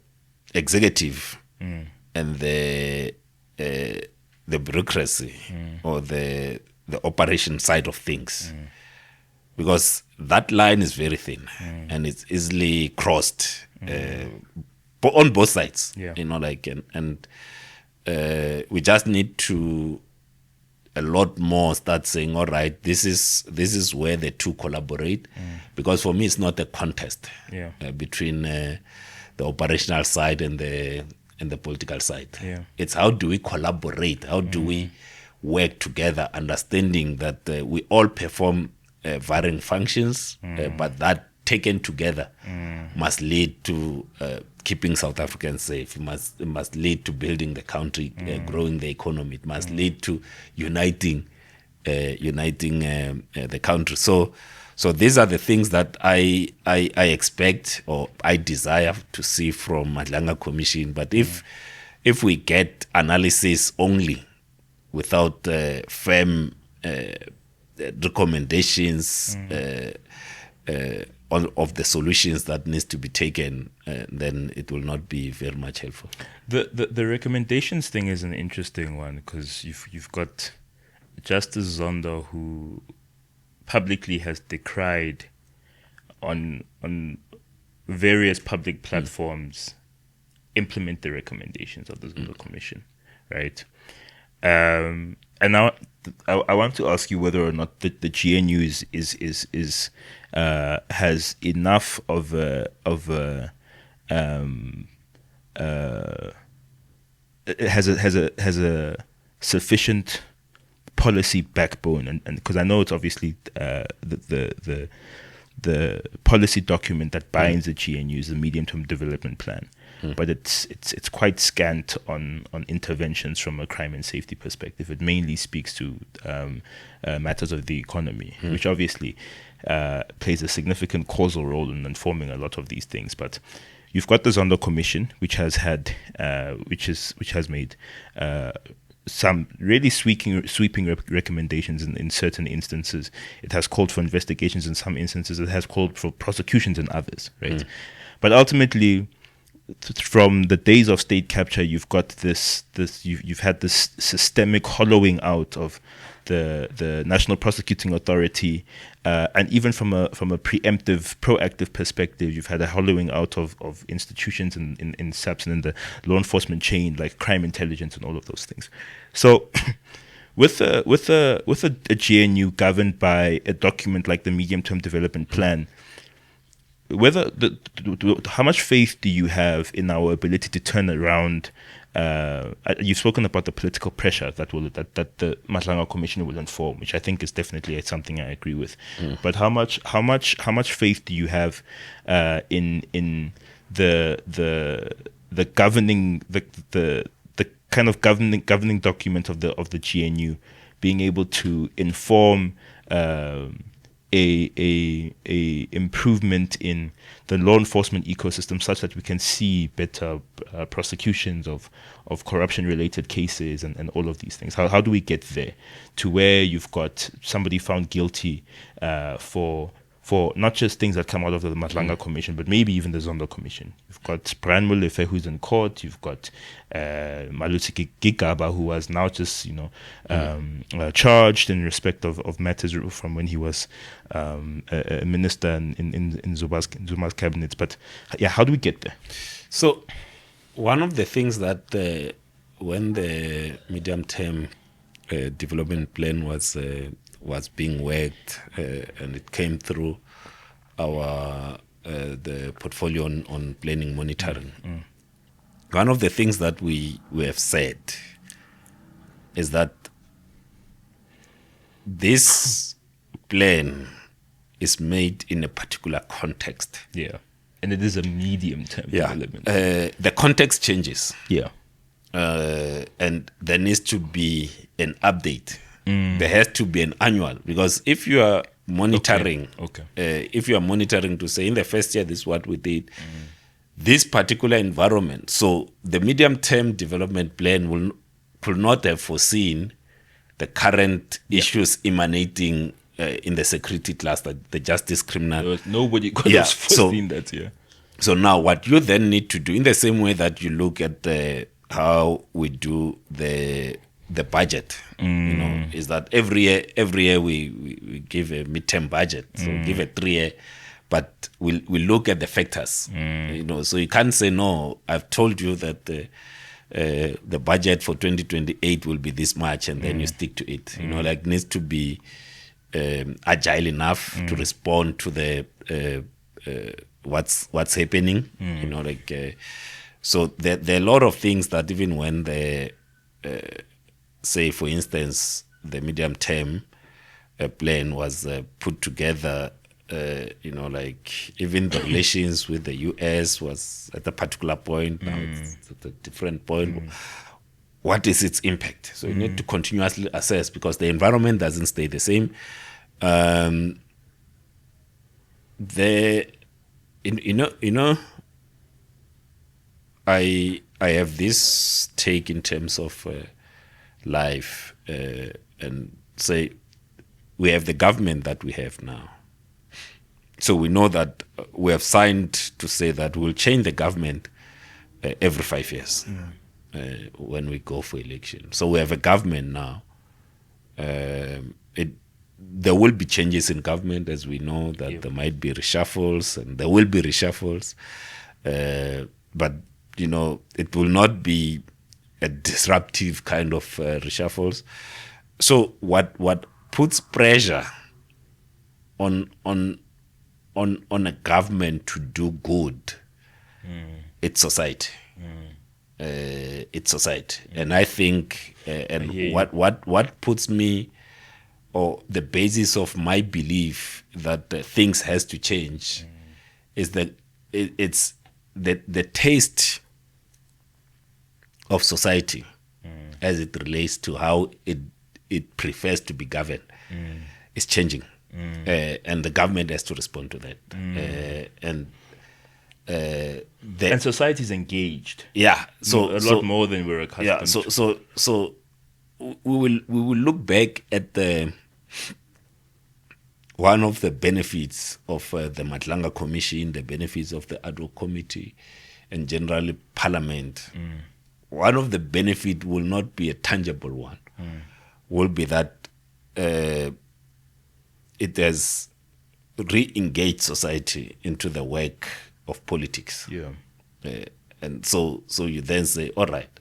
executive and the bureaucracy or the operation side of things, because that line is very thin and it's easily crossed on both sides. And we just need to a lot more start saying, all right, this is where the two collaborate, because for me it's not a contest between the operational side and the political side. It's how do we collaborate, how do we work together, understanding that we all perform varying functions, but that taken together must lead to keeping South Africans safe. It must lead to building the country, growing the economy. It must lead to uniting the country. So these are the things that I expect or I desire to see from Madlanga Commission. But if we get analysis only without firm recommendations of the solutions that needs to be taken, then it will not be very much helpful. The recommendations thing is an interesting one, because you've got Justice Zondo, who publicly has decried on various public platforms implement the recommendations of the Zondo Commission, right? And now I want to ask you whether or not the GNU is has enough of a has a sufficient policy backbone, and because I know it's obviously the policy document that binds the GNU is the medium-term development plan. But it's quite scant on interventions from a crime and safety perspective. It mainly speaks to matters of the economy, which obviously plays a significant causal role in informing a lot of these things. But you've got the Zondo Commission, which has had which has made some really sweeping recommendations in certain instances. It has called for investigations in some instances. It has called for prosecutions in others, right? But ultimately, from the days of state capture, you've got you've had this systemic hollowing out of the National Prosecuting Authority, and even from a preemptive, proactive perspective, you've had a hollowing out of institutions in SAPS and in the law enforcement chain, like crime intelligence and all of those things. So with a GNU governed by a document like the Medium-Term Development Plan, how much faith do you have in our ability to turn around? You've spoken about the political pressure that the Madlanga Commission will inform, which I think is definitely something I agree with. But how much faith do you have in the governing the kind of governing document of the GNU being able to inform a improvement in the law enforcement ecosystem, such that we can see better prosecutions of corruption related cases and all of these things? How do we get there to where you've got somebody found guilty for for not just things that come out of the Matlanga Commission, but maybe even the Zondo Commission. You've got Brian Molefe, who's in court. You've got Malusi Gigaba, who was now just, charged in respect of matters from when he was a minister in Zuma's cabinet. But yeah, how do we get there? So one of the things that when the medium-term development plan was being worked and it came through our the portfolio on planning monitoring. One of the things that we have said is that this plan is made in a particular context. Yeah. And it is a medium-term development. The context changes. Yeah. And there needs to be an update. There has to be an annual, because if you are monitoring, if you are monitoring to say in the first year this is what we did, this particular environment. So the medium-term development plan could not have foreseen the current issues emanating in the security cluster, the justice criminal. Nobody could have foreseen that. Yeah. So now what you then need to do, in the same way that you look at how we do the budget, is that every year we give a midterm budget, so give a 3-year, but we look at the factors, so you can't say, no, I've told you that the budget for 2028 will be this much, and then you stick to it. Like needs to be agile enough to respond to the what's happening, so there are a lot of things that even when the say, for instance, the medium-term plan was put together, even the relations with the US was at a particular point, now it's at a different point. What is its impact? So you need to continuously assess, because the environment doesn't stay the same. I have this take in terms of life, and say we have the government that we have now. So we know that we have signed to say that we'll change the government every 5 years when we go for election. So we have a government now. There will be changes in government, as we know that there might be reshuffles, and there will be reshuffles. But it will not be a disruptive kind of reshuffles. So what puts pressure on a government to do good, it's society. It's society. And I think what puts me, or the basis of my belief that things has to change, is that it's the taste of society as it relates to how it prefers to be governed is changing, and the government has to respond to that. And society is engaged. Yeah, so a lot more than we're accustomed. Yeah, so we will look back at one of the benefits of the Matlanga Commission, the benefits of the ad hoc committee, and generally Parliament. One of the benefit will not be a tangible one. Will be that it has re-engaged society into the work of politics. Yeah. And so you then say, all right,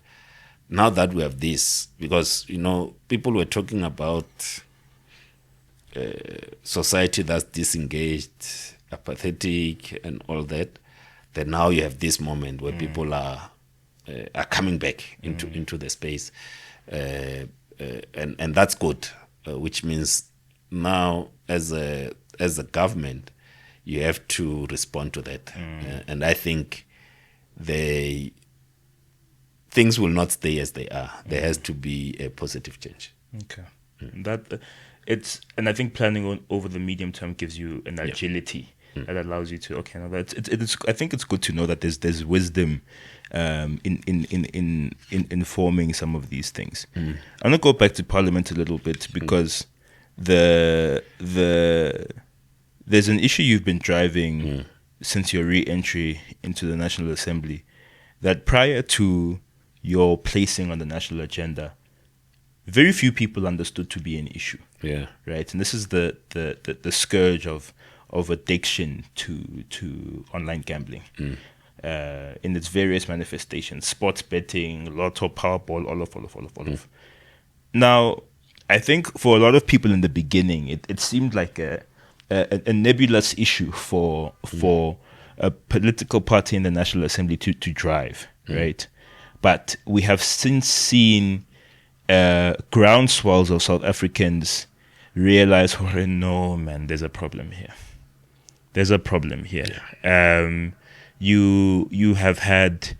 now that we have this, because people were talking about society that's disengaged, apathetic, and all that. Then now you have this moment where people are coming back into the space, and that's good, which means now as a government you have to respond to that, and I think things will not stay as they are. There has to be a positive change. Okay, and I think planning over the medium term gives you an agility that allows you to. Okay, now it's. I think it's good to know that there's wisdom in informing some of these things. I'm gonna go back to Parliament a little bit, because the There's an issue you've been driving since your re-entry into the National Assembly, that prior to your placing on the national agenda, very few people understood to be an issue. Yeah. Right. And this is the scourge of addiction to online gambling. In its various manifestations: sports betting, lotto, powerball, all of. Now, I think for a lot of people in the beginning, it seemed like a nebulous issue for a political party in the National Assembly to drive, right? But we have since seen groundswells of South Africans realize, oh, no, man, there's a problem here. There's a problem here. Yeah. You have had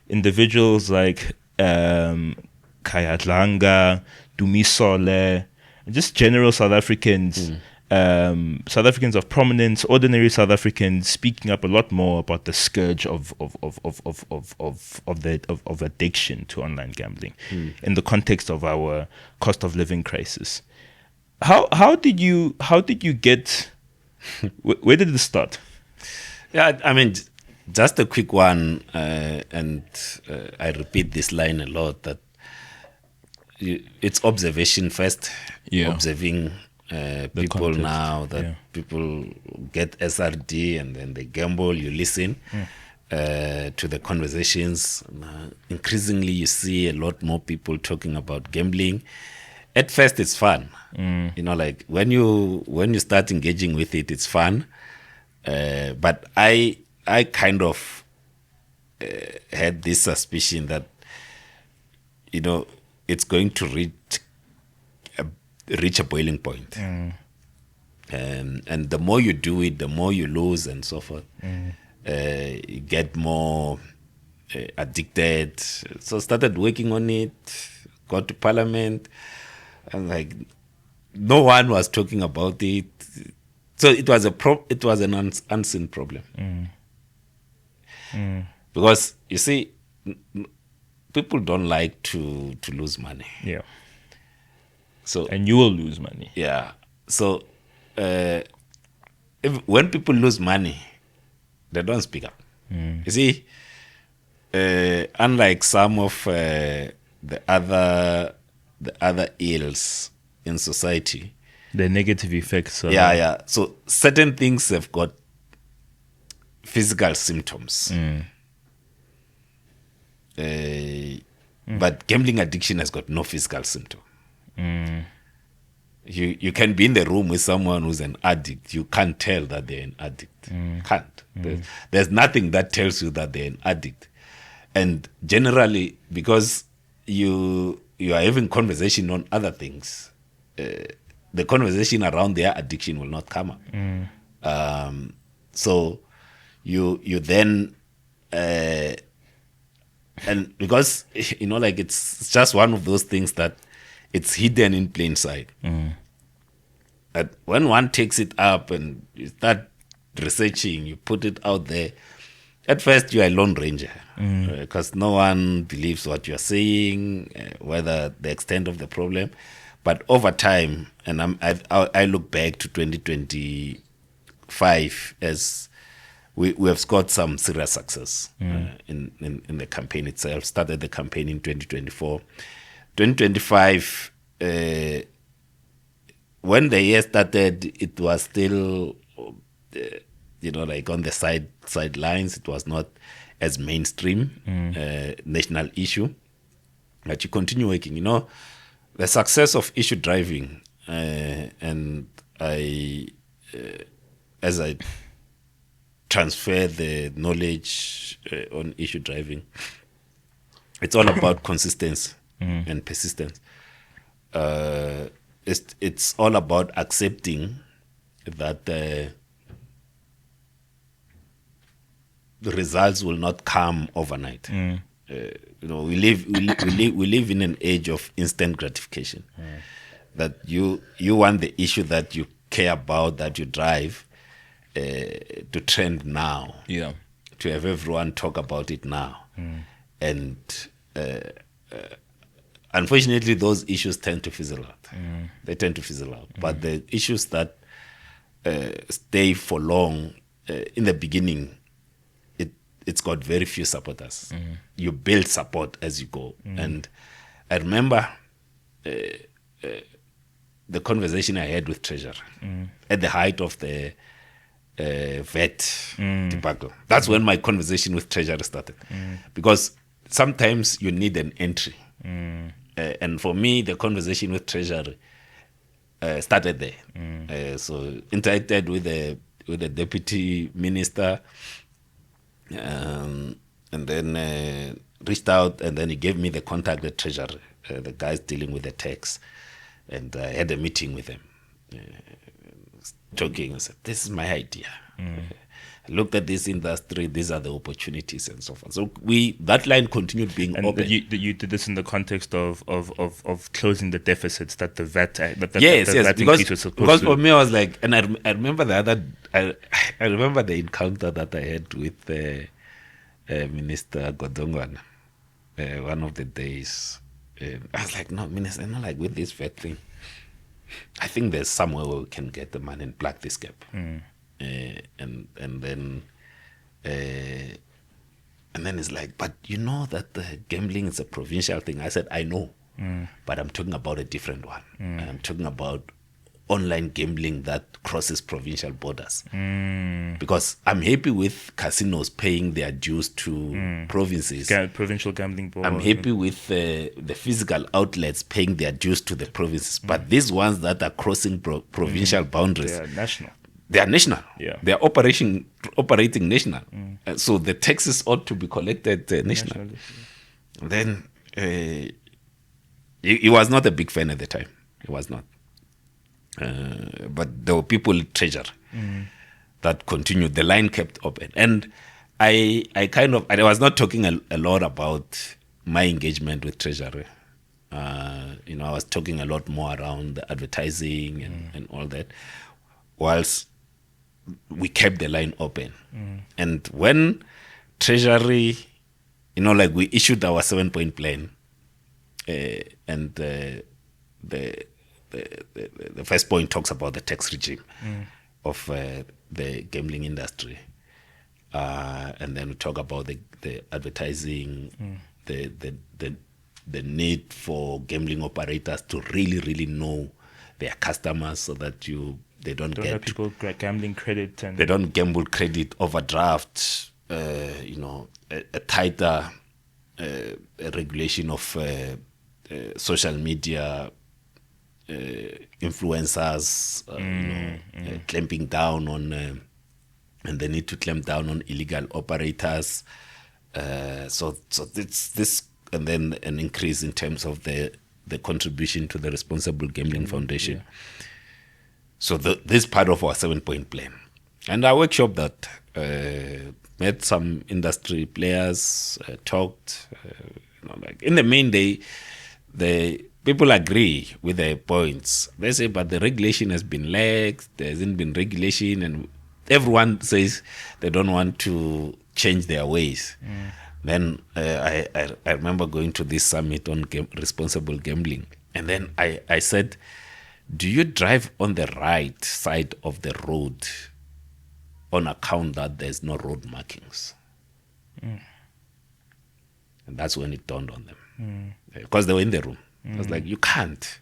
individuals like Kaya Dlanga, Tumi Sole, just general South Africans, South Africans of prominence, ordinary South Africans, speaking up a lot more about the scourge of addiction to online gambling in the context of our cost of living crisis. How did you get? Where did this start? Yeah, I mean, just a quick one, and I repeat this line a lot, that it's observation first. Yeah. Observing people context. now, that people get SRD and then they gamble. You listen to the conversations. Increasingly, you see a lot more people talking about gambling. At first, it's fun. Like when you start engaging with it, it's fun. But I kind of had this suspicion that it's going to reach a boiling point. And the more you do it, the more you lose and so forth. You get more addicted. So started working on it, got to Parliament, and like no one was talking about it. So it was an unseen problem. Because you see, people don't like to lose money. Yeah. So and you will lose money. Yeah. So when people lose money, they don't speak up. You see, unlike some of the other ills in society, the negative effects. Yeah. So certain things have got physical symptoms. But gambling addiction has got no physical symptom. You can be in the room with someone who's an addict. You can't tell that they're an addict. Can't. There's nothing that tells you that they're an addict. And generally, because you are having conversation on other things, the conversation around their addiction will not come up. So you then and because like it's just one of those things that it's hidden in plain sight. That when one takes it up and you start researching, you put it out there, at first you are a lone ranger because no one believes what you're saying, whether the extent of the problem. But over time, and I look back to 2025 as we have scored some serious success in the campaign itself. Started the campaign in 2024. 2025, when the year started, it was still, like on the sidelines. It was not as mainstream national issue. But you continue working. The success of issue driving, and as I transfer the knowledge on issue driving, it's all about consistency and persistence. It's all about accepting that the results will not come overnight. We live in an age of instant gratification. That you want the issue that you care about, that you drive, to trend now. Yeah. To have everyone talk about it now. And unfortunately, those issues tend to fizzle out. They tend to fizzle out. But the issues that stay for long, in the beginning, it's got very few supporters. You build support as you go. And I remember the conversation I had with Treasurer at the height of the VAT debacle. That's when my conversation with Treasurer started. Because sometimes you need an entry. And for me, the conversation with Treasurer started there. So interacted with the deputy minister, and then reached out, and then he gave me the contact at Treasurer, the guys dealing with the tax, and I had a meeting with them, talking. I said, "This is my idea. I looked at this industry. These are the opportunities, and so forth." So that line continued being open. You did this in the context of closing the deficits that the VAT yes, because for me, I was like, and I remember I remember the encounter that I had with Minister Godongwana one of the days. I was like, no, Minister, not like with this VAT thing. I think there's somewhere where we can get the money and plug this gap. And then it's like, but you know that gambling is a provincial thing. I said, I know, but I'm talking about a different one. I'm talking about online gambling that crosses provincial borders. Because I'm happy with casinos paying their dues to provinces. Provincial gambling board. I'm happy with the physical outlets paying their dues to the provinces. But these ones that are crossing provincial boundaries, they are national. They are national. Yeah. They are operating national. So the taxes ought to be collected nationally. Then he was not a big fan at the time. He was not. But there were people at Treasury that continued. The line kept open. And I was not talking a lot about my engagement with Treasury. I was talking a lot more around the advertising and all that, whilst we kept the line open. And when Treasury, we issued our 7-point plan, and the first point talks about the tax regime of the gambling industry, and then we talk about the advertising, the need for gambling operators to really know their customers, so that they don't get have people gambling credit, and they don't gamble credit, overdraft, a tighter regulation of social media influencers, clamping down on, and they need to clamp down on illegal operators. So this, and then an increase in terms of the contribution to the Responsible Gambling Foundation. Yeah. So this part of our 7-point plan. And our workshop that met some industry players, talked. In the main, the people agree with the points. They say, but the regulation has been lax. There hasn't been regulation, and everyone says they don't want to change their ways. Then I remember going to this summit on responsible gambling, and then I said, do you drive on the right side of the road on account that there's no road markings? And that's when it dawned on them, because they were in the room. I was like, you can't.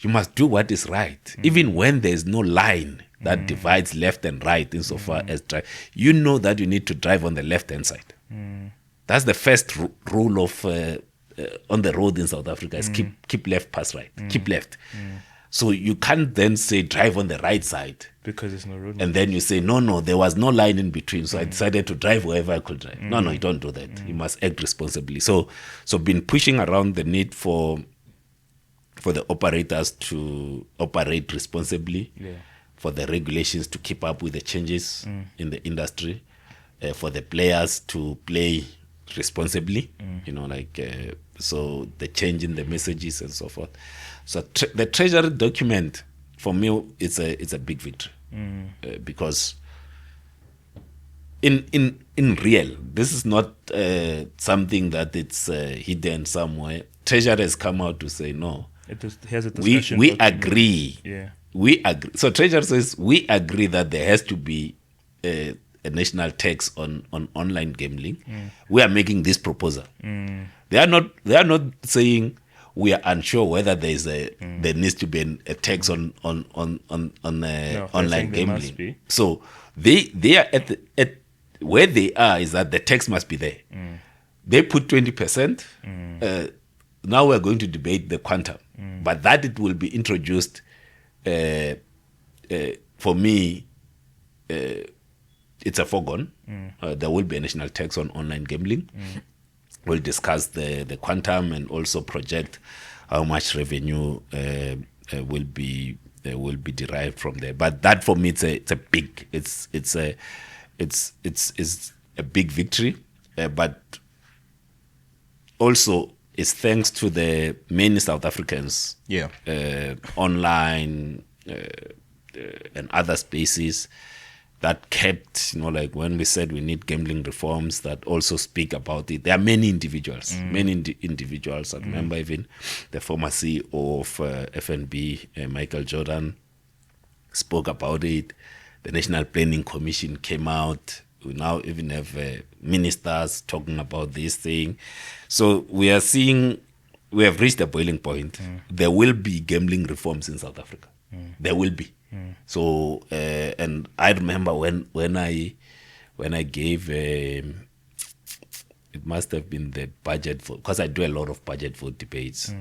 You must do what is right, even when there's no line that divides left and right insofar as drive. You know that you need to drive on the left-hand side. That's the first rule of on the road in South Africa is keep left, pass right. Keep left. So you can't then say drive on the right side, because there's no road. And then you say, no, there was no line in between, so I decided to drive wherever I could drive. No, you don't do that. You must act responsibly. So been pushing around the need for the operators to operate responsibly, for the regulations to keep up with the changes in the industry, for the players to play responsibly, so the change in the messages and so forth. So the Treasury document, for me, it's a big victory, because in real, this is not something that it's hidden somewhere. Treasury has come out to say, no, here's a discussion we agree we agree. So Treasury says we agree that there has to be a national tax on online gambling. We are making this proposal. They are not saying we are unsure whether there needs to be a tax on online gambling. So they are at where they are is that the tax must be there. They put 20%. Now we're going to debate the quantum, but that it will be introduced. For me, it's a foregone. There will be a national tax on online gambling. We'll discuss the quantum and also project how much revenue will be derived from there. But that for me, it's a big victory. But also it's thanks to the many South Africans, online and other spaces that kept, like when we said we need gambling reforms that also speak about it. There are many individuals, individuals. I remember even the former CEO of FNB, Michael Jordan, spoke about it. The National Planning Commission came out. We now even have ministers talking about this thing. So we are seeing, we have reached a boiling point. There will be gambling reforms in South Africa. There will be. So and I remember when I gave it must have been the budget vote, because I do a lot of budget vote debates.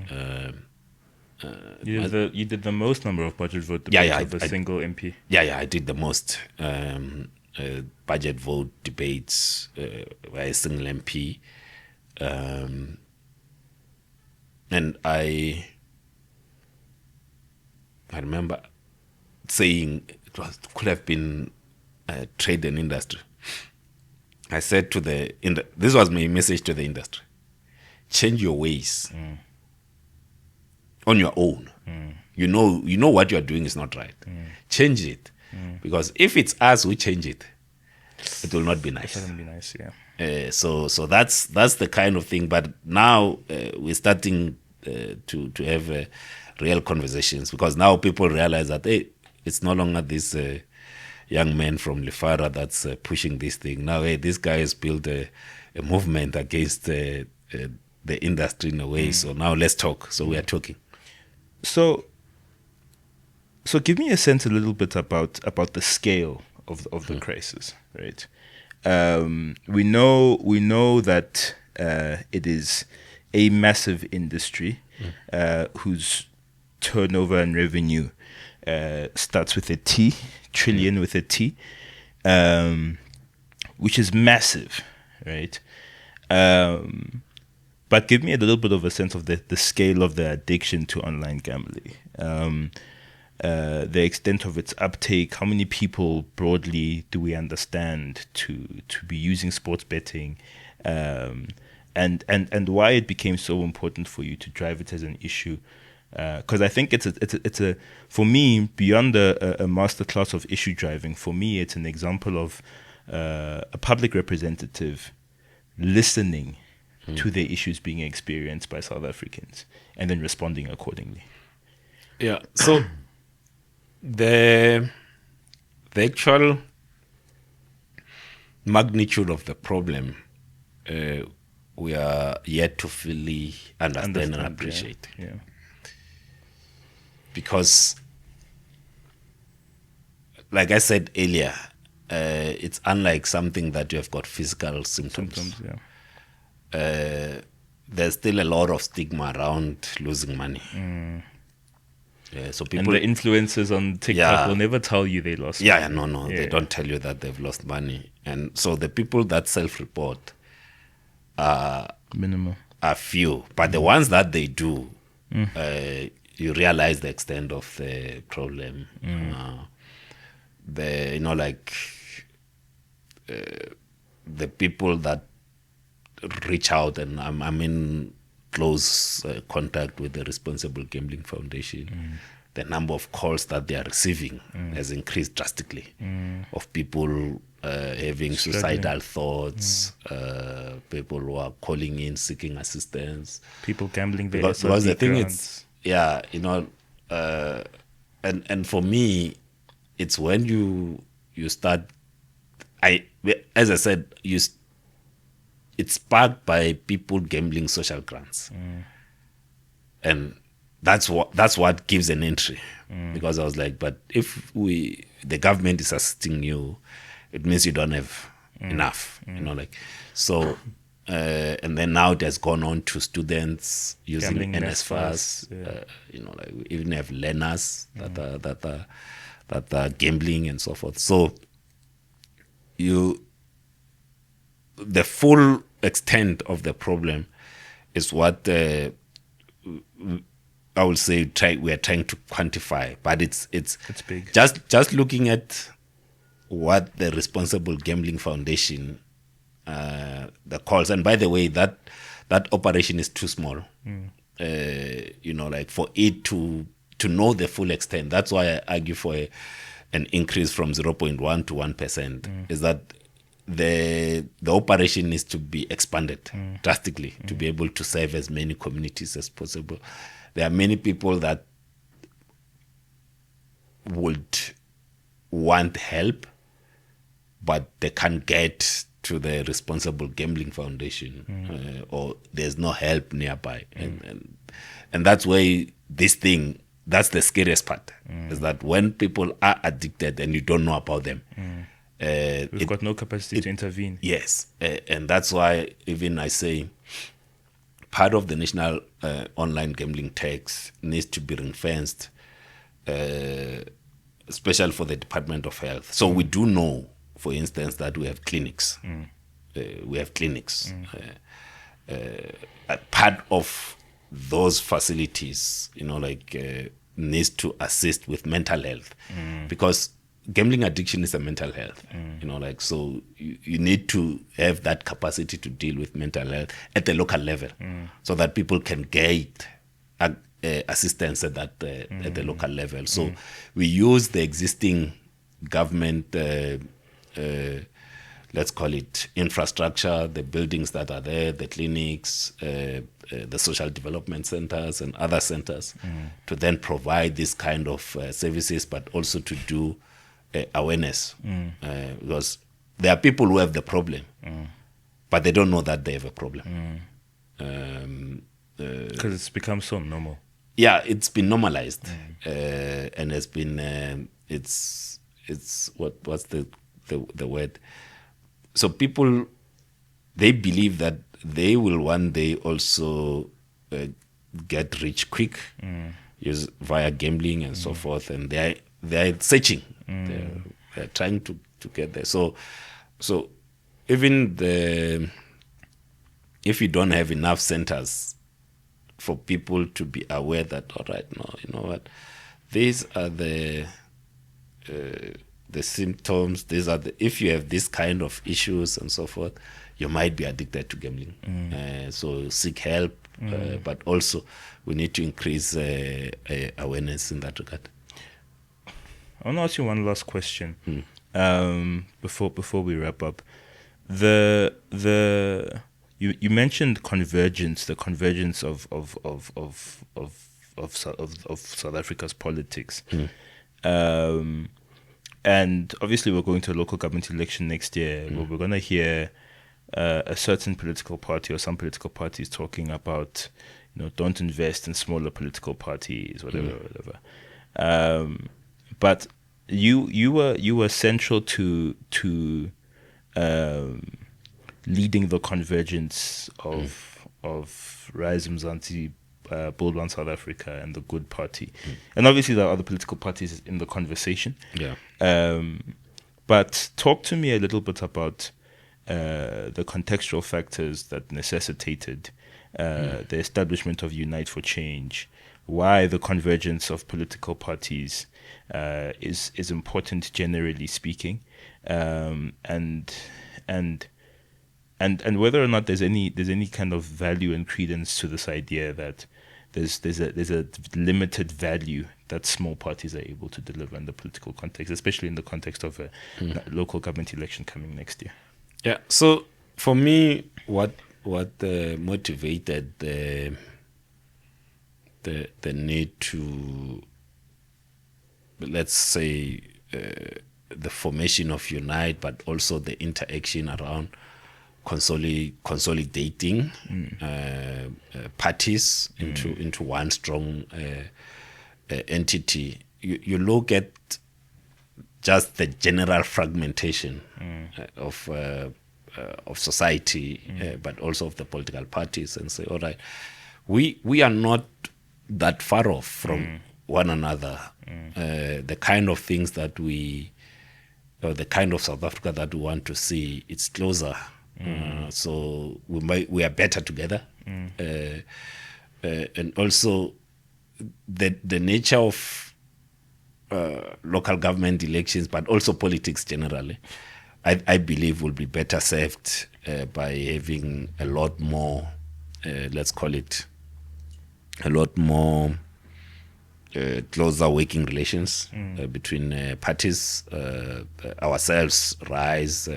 You did the most number of budget vote debates of a single MP. I did the most budget vote debates by a single MP, and I remember saying it could have been trade and industry. I said to this was my message to the industry: change your ways on your own. You know what you are doing is not right. Change it, because if it's us who change it, it will not be nice. It wouldn't be nice, yeah. So that's the kind of thing. But now we're starting to have real conversations, because now people realize that it's no longer this young man from Lefara that's pushing this thing. Now, this guy has built a movement against the industry in a way. So now let's talk. So we are talking. So give me a sense a little bit about the scale of the crisis, right? We know that it is a massive industry whose turnover and revenue starts with a T, trillion with a T, which is massive, right? But give me a little bit of a sense of the scale of the addiction to online gambling, the extent of its uptake. How many people broadly do we understand to be using sports betting, and why it became so important for you to drive it as an issue? Because I think it's a for me, beyond a masterclass of issue driving, for me it's an example of a public representative listening to the issues being experienced by South Africans and then responding accordingly. Yeah. So the actual magnitude of the problem we are yet to fully understand and appreciate. Yeah. Because, like I said earlier, it's unlike something that you have got physical symptoms. There's still a lot of stigma around losing money. So people, and the influencers on TikTok will never tell you they lost money. No, they don't tell you that they've lost money. And so the people that self-report are minimal, are few. But the ones that they do, you realize the extent of the problem. The people that reach out, and I'm in close contact with the Responsible Gambling Foundation. The number of calls that they are receiving has increased drastically, of people having suicidal thoughts, people who are calling in seeking assistance, people gambling because the thing is, and and for me, it's when you start. As I said, it's sparked by people gambling social grants, and that's what gives an entry. Because I was like, but if the government is assisting you, it means you don't have enough, so. And then now it has gone on to students using Gambling NSFAS. We even have learners that are gambling and so forth. So the full extent of the problem is what I would say we are trying to quantify, but it's big. Just looking at what the Responsible Gambling Foundation the calls, and by the way, that operation is too small. For it to know the full extent. That's why I argue for an increase from 0.1 to 1%. Is that the operation needs to be expanded drastically to be able to serve as many communities as possible. There are many people that would want help, but they can't get to the Responsible Gambling Foundation, or there's no help nearby, and that's where that's the scariest part, is that when people are addicted and you don't know about them, we've got no capacity to intervene. Yes, and that's why even I say part of the national online gambling tax needs to be ring-fenced, especially for the Department of Health. So we do know, for instance, that we have clinics. Part of those facilities, needs to assist with mental health, because gambling addiction is a mental health. So you need to have that capacity to deal with mental health at the local level, so that people can get assistance at the local level. So we use the existing government, let's call it infrastructure, the buildings that are there, the clinics, the social development centers and other centers, to then provide this kind of services, but also to do awareness. Because there are people who have the problem, but they don't know that they have a problem. Because it's become so normal. Yeah, it's been normalized, and it's been it's what's the word? So people, they believe that they will one day also get rich quick, use via gambling and so forth, and they're searching, they're trying to get there. So even if you don't have enough centers for people to be aware that, all right, no, you know what, these are the symptoms, if you have this kind of issues and so forth, you might be addicted to gambling. So seek help, but also we need to increase awareness in that regard. I want to ask you one last question before we wrap up. You mentioned convergence, the convergence of South Africa's politics. And obviously we're going to a local government election next year, where we're going to hear a certain political party or some political parties talking about, don't invest in smaller political parties, whatever. But you were central to leading the convergence of Rise Mzansi, Build One South Africa, and the Good Party. And obviously there are other political parties in the conversation. Yeah. But talk to me a little bit about the contextual factors that necessitated the establishment of Unite for Change, why the convergence of political parties is important, generally speaking, and whether or not there's any kind of value and credence to this idea that there's a limited value that small parties are able to deliver in the political context, especially in the context of a local government election coming next year. Yeah. So for me, what motivated the need to let's say, the formation of Unite, but also the interaction around consolidating parties into one strong entity. You look at just the general fragmentation of society, but also of the political parties, and say, all right, we are not that far off from one another. The kind of things that or the kind of South Africa that we want to see, it's closer. So we are better together. And also the nature of local government elections, but also politics generally, I believe will be better served by having a lot more, let's call it, a lot more closer working relations between parties, ourselves, Rise,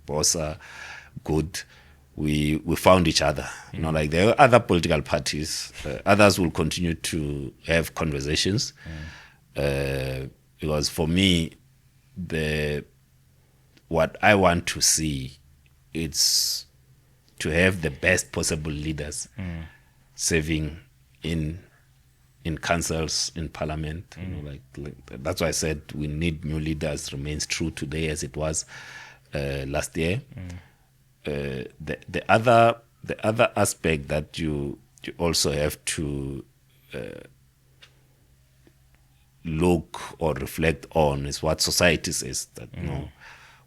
Bosa, Good. We found each other. Like there are other political parties. Others will continue to have conversations. Because for me, what I want to see is to have the best possible leaders serving in councils, in parliament. Like that's why I said we need new leaders. Remains true today as it was last year. The other aspect that you also have to look or reflect on is what society says, that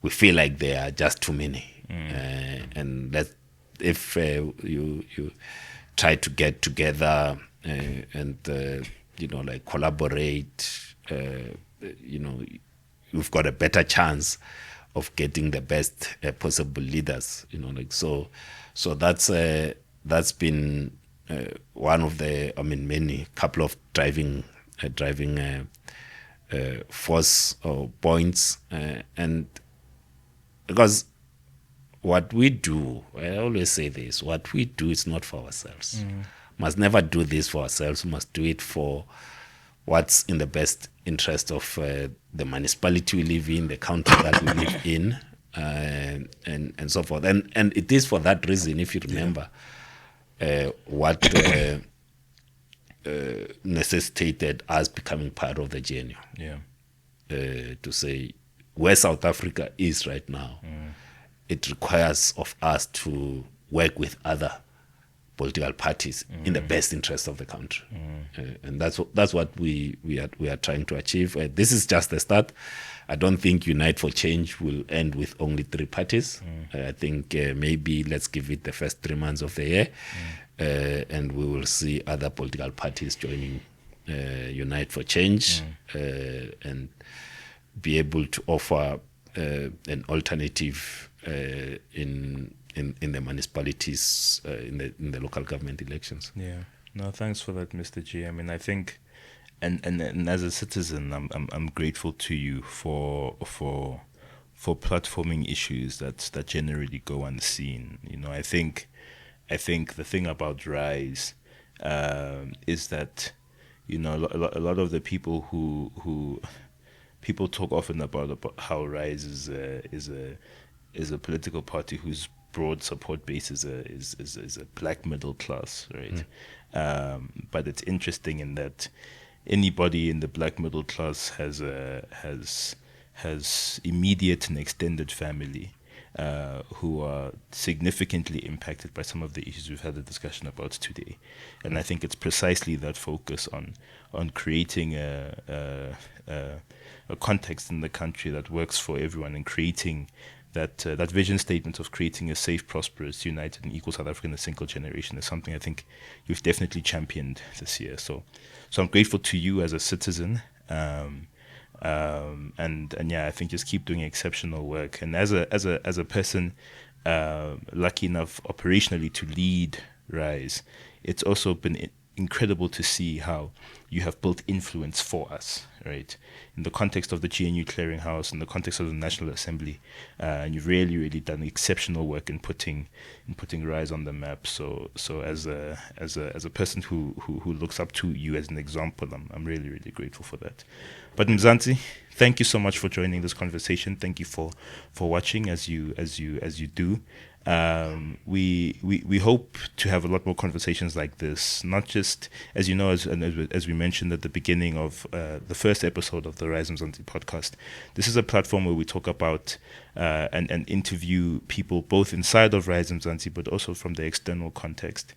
we feel like there are just too many, and that if you try to get together and like collaborate, you've got a better chance of getting the best possible leaders. So that's been one of the many couple of driving force or points, and because what we do, I always say this, what we do is not for ourselves. Must never do this for ourselves. We must do it for what's in the best interest of the municipality we live in, the country that we live in, and so forth. And it is for that reason, if you remember, what necessitated us becoming part of the GNU. To say where South Africa is right now, it requires of us to work with other political parties in the best interest of the country, and that's what we are trying to achieve. This is just the start. I don't think Unite for Change will end with only 3 parties. I think maybe let's give it the first 3 months of the year, and we will see other political parties joining Unite for Change, and be able to offer an alternative in the municipalities, in the local government elections. Yeah. No, thanks for that, Mr. G. I mean, I think, and as a citizen, I'm grateful to you for platforming issues that generally go unseen. I think the thing about Rise is that a lot of the people who people talk often about how Rise is a political party whose broad support base is a black middle class, right? But it's interesting in that anybody in the black middle class has immediate and extended family who are significantly impacted by some of the issues we've had a discussion about today. And I think it's precisely that focus on creating a context in the country that works for everyone, and creating that vision statement of creating a safe, prosperous, united, and equal South Africa in a single generation is something I think you've definitely championed this year. So I'm grateful to you as a citizen, and yeah, I think just keep doing exceptional work. And as a person lucky enough operationally to lead Rise, it's also been incredible to see how you have built influence for us, right? In the context of the GNU Clearinghouse, in the context of the National Assembly, and you've really done exceptional work in putting Rise on the map. So as a person who looks up to you as an example, I'm really grateful for that. But Mzansi, thank you so much for joining this conversation. Thank you for watching as you do. We hope to have a lot more conversations like this, not just, as you know, as we mentioned at the beginning of the first episode of the Rise Mzansi podcast. This is a platform where we talk about and interview people both inside of Rise Mzansi, but also from the external context,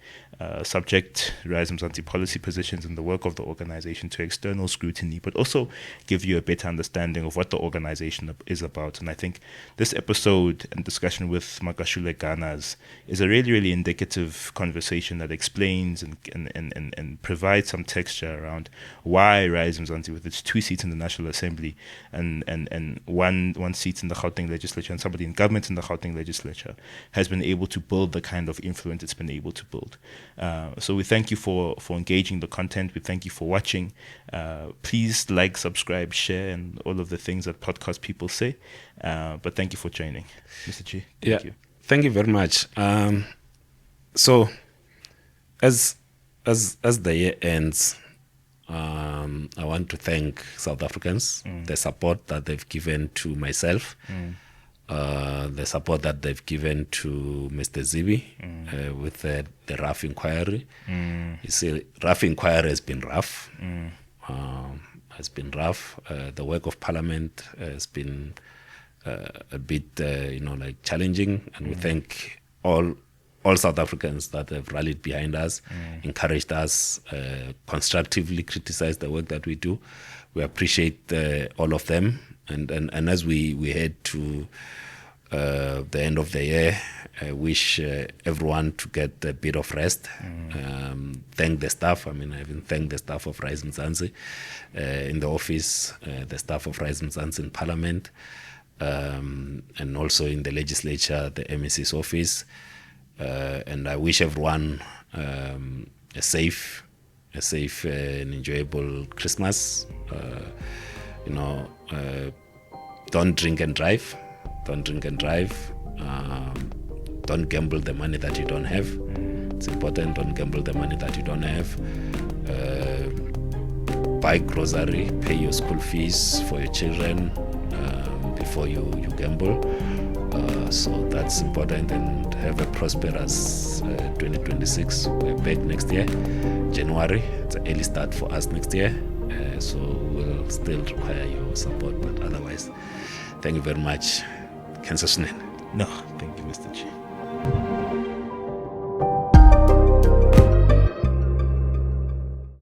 subject Rise Mzansi policy positions and the work of the organization to external scrutiny, but also give you a better understanding of what the organization is about. And I think this episode and discussion with Makashule Gana is a really indicative conversation that explains and provides some texture around why Rise Mzansi, with its 2 seats in the National Assembly and one seat in the Gauteng legislature and somebody in government in the Gauteng legislature, has been able to build the kind of influence it's been able to build. So we thank you for engaging the content. We thank you for watching. Please like, subscribe, share, and all of the things that podcast people say. But thank you for joining, Mr. Chi. Thank you. Thank you very much. So, as the year ends, I want to thank South Africans, the support that they've given to myself, the support that they've given to Mr. Zibi with the rough inquiry. You see, rough inquiry has been rough. The work of Parliament has been a bit, challenging, and we thank all South Africans that have rallied behind us, encouraged us, constructively criticized the work that we do. We appreciate all of them, and as we head to the end of the year, I wish everyone to get a bit of rest. Thank the staff. I even thank the staff of Rise Mzansi in the office, the staff of Rise Mzansi in Parliament, and also in the legislature, the MEC's office. And I wish everyone a safe and enjoyable Christmas. Don't drink and drive. Don't gamble the money that you don't have. It's important. Don't gamble the money that you don't have. Buy grocery, pay your school fees for your children before you gamble. So that's important, and have a prosperous 2026. We're back next year, January. It's an early start for us next year. So we'll still require your support, but otherwise, thank you very much. No, thank you, Mr. Chi.